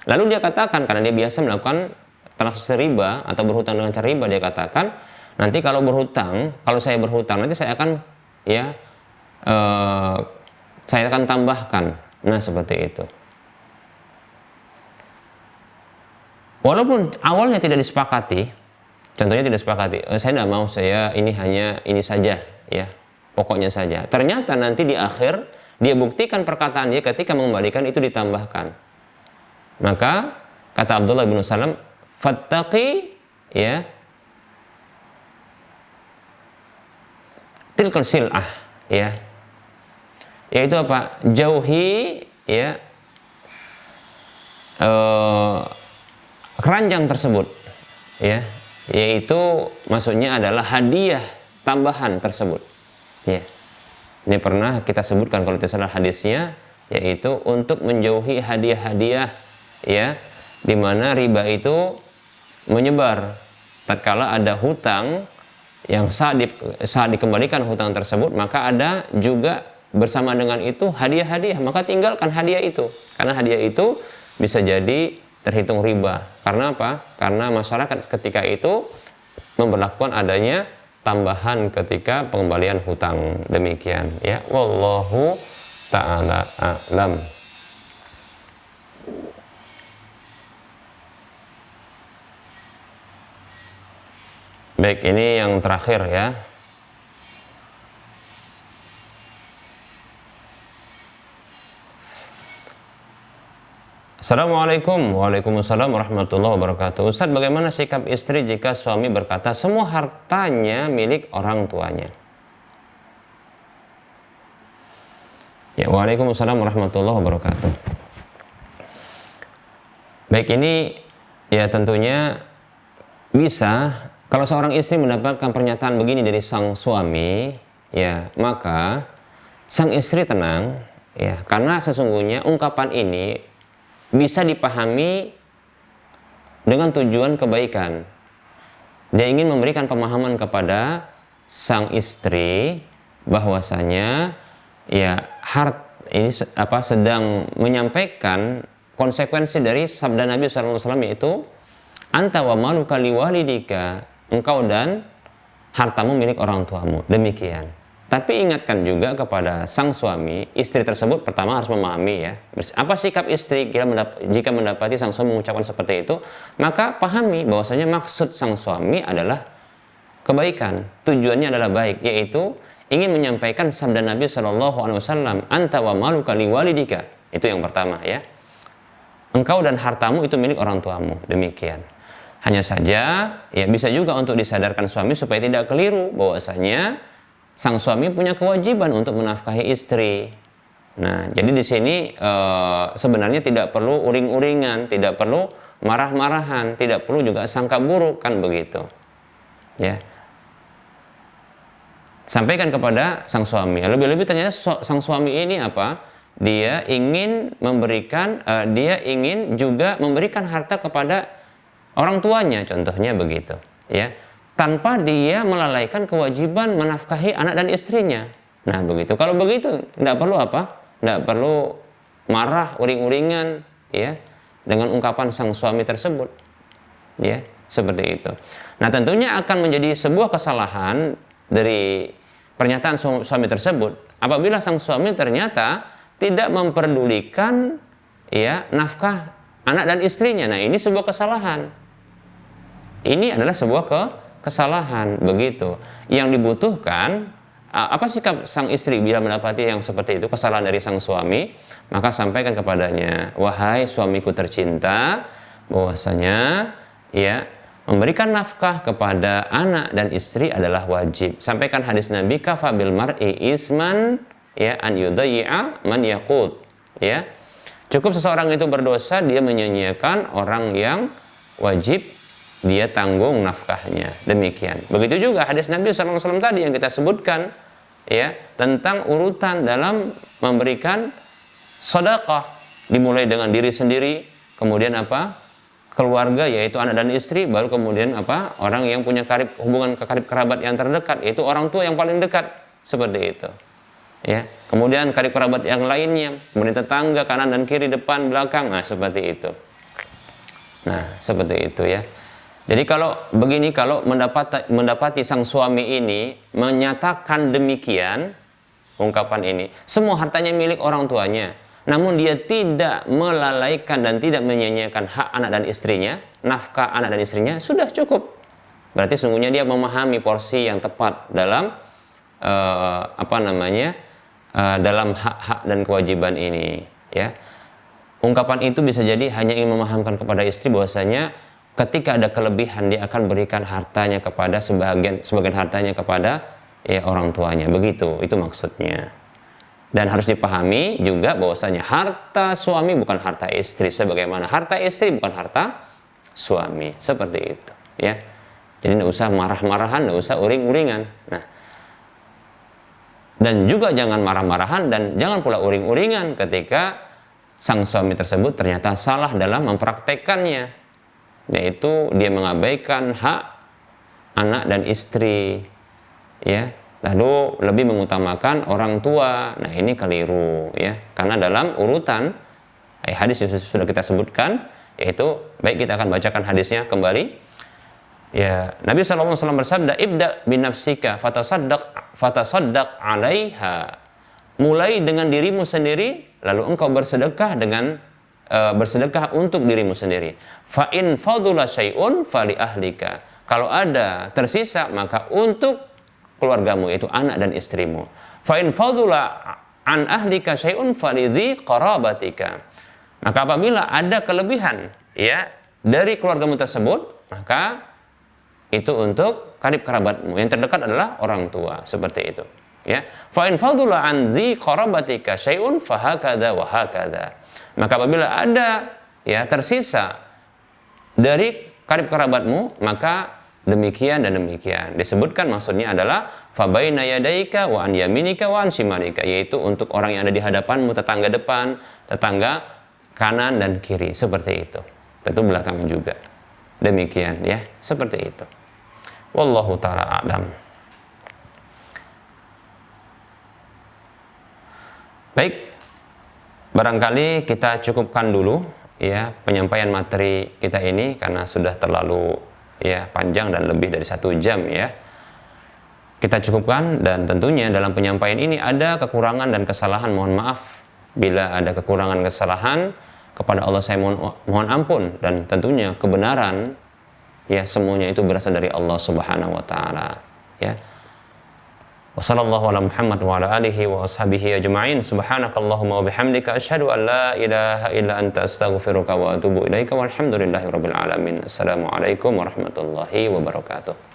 Lalu dia katakan, karena dia biasa melakukan transaksi riba atau berhutang dengan cara riba, dia katakan, nanti kalau saya berhutang nanti saya akan, ya, saya akan tambahkan. Nah, seperti itu. Walaupun awalnya tidak disepakati, contohnya tidak disepakati, saya tidak mau, saya ini hanya ini saja, ya, pokoknya saja. Ternyata nanti di akhir dia buktikan perkataan dia ketika mengembalikan itu ditambahkan. Maka kata Abdullah bin Salam, fattaqi, ya, tilkal sil'ah, ya, yaitu apa? Jauhi, ya, keranjang tersebut, ya, yaitu maksudnya adalah hadiah tambahan tersebut, ya. Ini pernah kita sebutkan kalau tidak salah hadisnya, yaitu untuk menjauhi hadiah-hadiah, ya, di mana riba itu menyebar. Tatkala ada hutang yang saat dikembalikan hutang tersebut, maka ada juga bersama dengan itu hadiah-hadiah, maka tinggalkan hadiah itu, karena hadiah itu bisa jadi terhitung riba. Karena apa? Karena masyarakat ketika itu memberlakukan adanya tambahan ketika pengembalian hutang. Demikian, ya. Wallahu ta'ala a'lam. Baik, ini yang terakhir, ya. Assalamualaikum. Waalaikumsalam warahmatullahi wabarakatuh. Ustaz, bagaimana sikap istri jika suami berkata semua hartanya milik orang tuanya? Ya, waalaikumsalam warahmatullahi wabarakatuh. Baik, ini ya tentunya bisa kalau seorang istri mendapatkan pernyataan begini dari sang suami, ya maka sang istri tenang, ya karena sesungguhnya ungkapan ini bisa dipahami dengan tujuan kebaikan. Dia ingin memberikan pemahaman kepada sang istri bahwasanya ya ini sedang menyampaikan konsekuensi dari sabda Nabi SAW, yaitu anta wa maluka liwalidika, engkau dan hartamu milik orang tuamu. Demikian. Tapi ingatkan juga kepada sang suami, istri tersebut pertama harus memahami ya, apa sikap istri jika mendapati sang suami mengucapkan seperti itu, maka pahami bahwasanya maksud sang suami adalah kebaikan, tujuannya adalah baik, yaitu ingin menyampaikan sabda Nabi SAW, anta wa maluka liwalidika. Itu yang pertama ya. Engkau dan hartamu itu milik orang tuamu. Demikian. Hanya saja ya bisa juga untuk disadarkan suami supaya tidak keliru bahwasanya sang suami punya kewajiban untuk menafkahi istri. Nah, jadi di sini sebenarnya tidak perlu uring-uringan, tidak perlu marah-marahan, tidak perlu juga sangka buruk, kan begitu. Ya. Sampaikan kepada sang suami. Lebih-lebih ternyata sang suami ini apa? Dia ingin memberikan, dia ingin juga memberikan harta kepada orang tuanya, contohnya begitu. Ya. Tanpa dia melalaikan kewajiban menafkahi anak dan istrinya. Nah begitu. Kalau begitu, tidak perlu apa? Tidak perlu marah, uring-uringan, ya, dengan ungkapan sang suami tersebut, ya, seperti itu. Nah tentunya akan menjadi sebuah kesalahan dari pernyataan suami tersebut apabila sang suami ternyata tidak memperdulikan, ya, nafkah anak dan istrinya. Nah ini sebuah kesalahan. Ini adalah sebuah kesalahan, begitu. Yang dibutuhkan apa sikap sang istri bila mendapati yang seperti itu, kesalahan dari sang suami, maka sampaikan kepadanya, wahai suamiku tercinta, bahwasanya ya memberikan nafkah kepada anak dan istri adalah wajib. Sampaikan hadis Nabi, kafa bil mar'i isman ya an yudayya man yaqut, ya. Cukup seseorang itu berdosa dia menyia-nyiakan orang yang wajib dia tanggung nafkahnya. Demikian. Begitu juga hadis Nabi SAW tadi yang kita sebutkan, ya, tentang urutan dalam memberikan sedekah, dimulai dengan diri sendiri, kemudian apa? Keluarga, yaitu anak dan istri, baru kemudian apa? Orang yang punya hubungan karib kerabat yang terdekat, yaitu orang tua yang paling dekat, seperti itu. Ya. Kemudian karib kerabat yang lainnya, kemudian tetangga kanan dan kiri, depan, belakang, nah seperti itu. Nah, seperti itu ya. Jadi kalau begini, kalau mendapati sang suami ini menyatakan demikian, ungkapan ini, semua hartanya milik orang tuanya, namun dia tidak melalaikan dan tidak menyia-nyiakan hak anak dan istrinya, nafkah anak dan istrinya, sudah cukup. Berarti sungguhnya dia memahami porsi yang tepat dalam dalam hak-hak dan kewajiban ini, ya. Ungkapan itu bisa jadi hanya ingin memahamkan kepada istri bahwasanya ketika ada kelebihan dia akan berikan hartanya kepada sebagian hartanya kepada ya orang tuanya, begitu, itu maksudnya. Dan harus dipahami juga bahwasanya harta suami bukan harta istri, sebagaimana harta istri bukan harta suami, seperti itu, ya. Jadi tidak usah marah-marahan, tidak usah uring-uringan. Nah, dan juga jangan marah-marahan dan jangan pula uring-uringan ketika sang suami tersebut ternyata salah dalam mempraktekkannya, yaitu dia mengabaikan hak anak dan istri, ya, lalu lebih mengutamakan orang tua. Nah ini keliru, ya, karena dalam urutan hadis yang sudah kita sebutkan, yaitu baik kita akan bacakan hadisnya kembali, ya. Nabi SAW bersabda, ibda binafsika fatasaddaq alaiha, mulai dengan dirimu sendiri lalu engkau bersedekah bersedekah untuk dirimu sendiri. Fa in fadula syai'un fali ahlika. Kalau ada tersisa maka untuk keluargamu, yaitu anak dan istrimu. Fa in fadula an ahlika syai'un fali dzi qarabatika. Maka apabila ada kelebihan ya dari keluargamu tersebut, maka itu untuk karib kerabatmu. Yang terdekat adalah orang tua, seperti itu. Ya, fa in fadula an dzi qarabatika syai'un fa hakadha wa hakadha. Maka apabila ada ya tersisa dari karib kerabatmu, maka demikian dan demikian. Disebutkan maksudnya adalah fa baina yadaika wa an yaminika wa an shimalika, yaitu untuk orang yang ada di hadapanmu, tetangga depan, tetangga kanan dan kiri, seperti itu. Tentu belakang juga. Demikian ya, seperti itu. Wallahu taala a'lam. Baik, barangkali kita cukupkan dulu ya penyampaian materi kita ini karena sudah terlalu ya panjang dan lebih dari 1 jam ya. Kita cukupkan, dan tentunya dalam penyampaian ini ada kekurangan dan kesalahan, mohon maaf bila ada kekurangan kesalahan. Kepada Allah saya mohon ampun, dan tentunya kebenaran ya semuanya itu berasal dari Allah Subhanahu wa taala ya. Wassallallahu ala Muhammad wa ala alihi wa ashabihi ajma'in. Subhanakallahumma wa bihamdika asyhadu an la ilaha illa anta astaghfiruka wa atubu ilaika walhamdulillahi rabbil alamin. Assalamualaikum warahmatullahi wabarakatuh.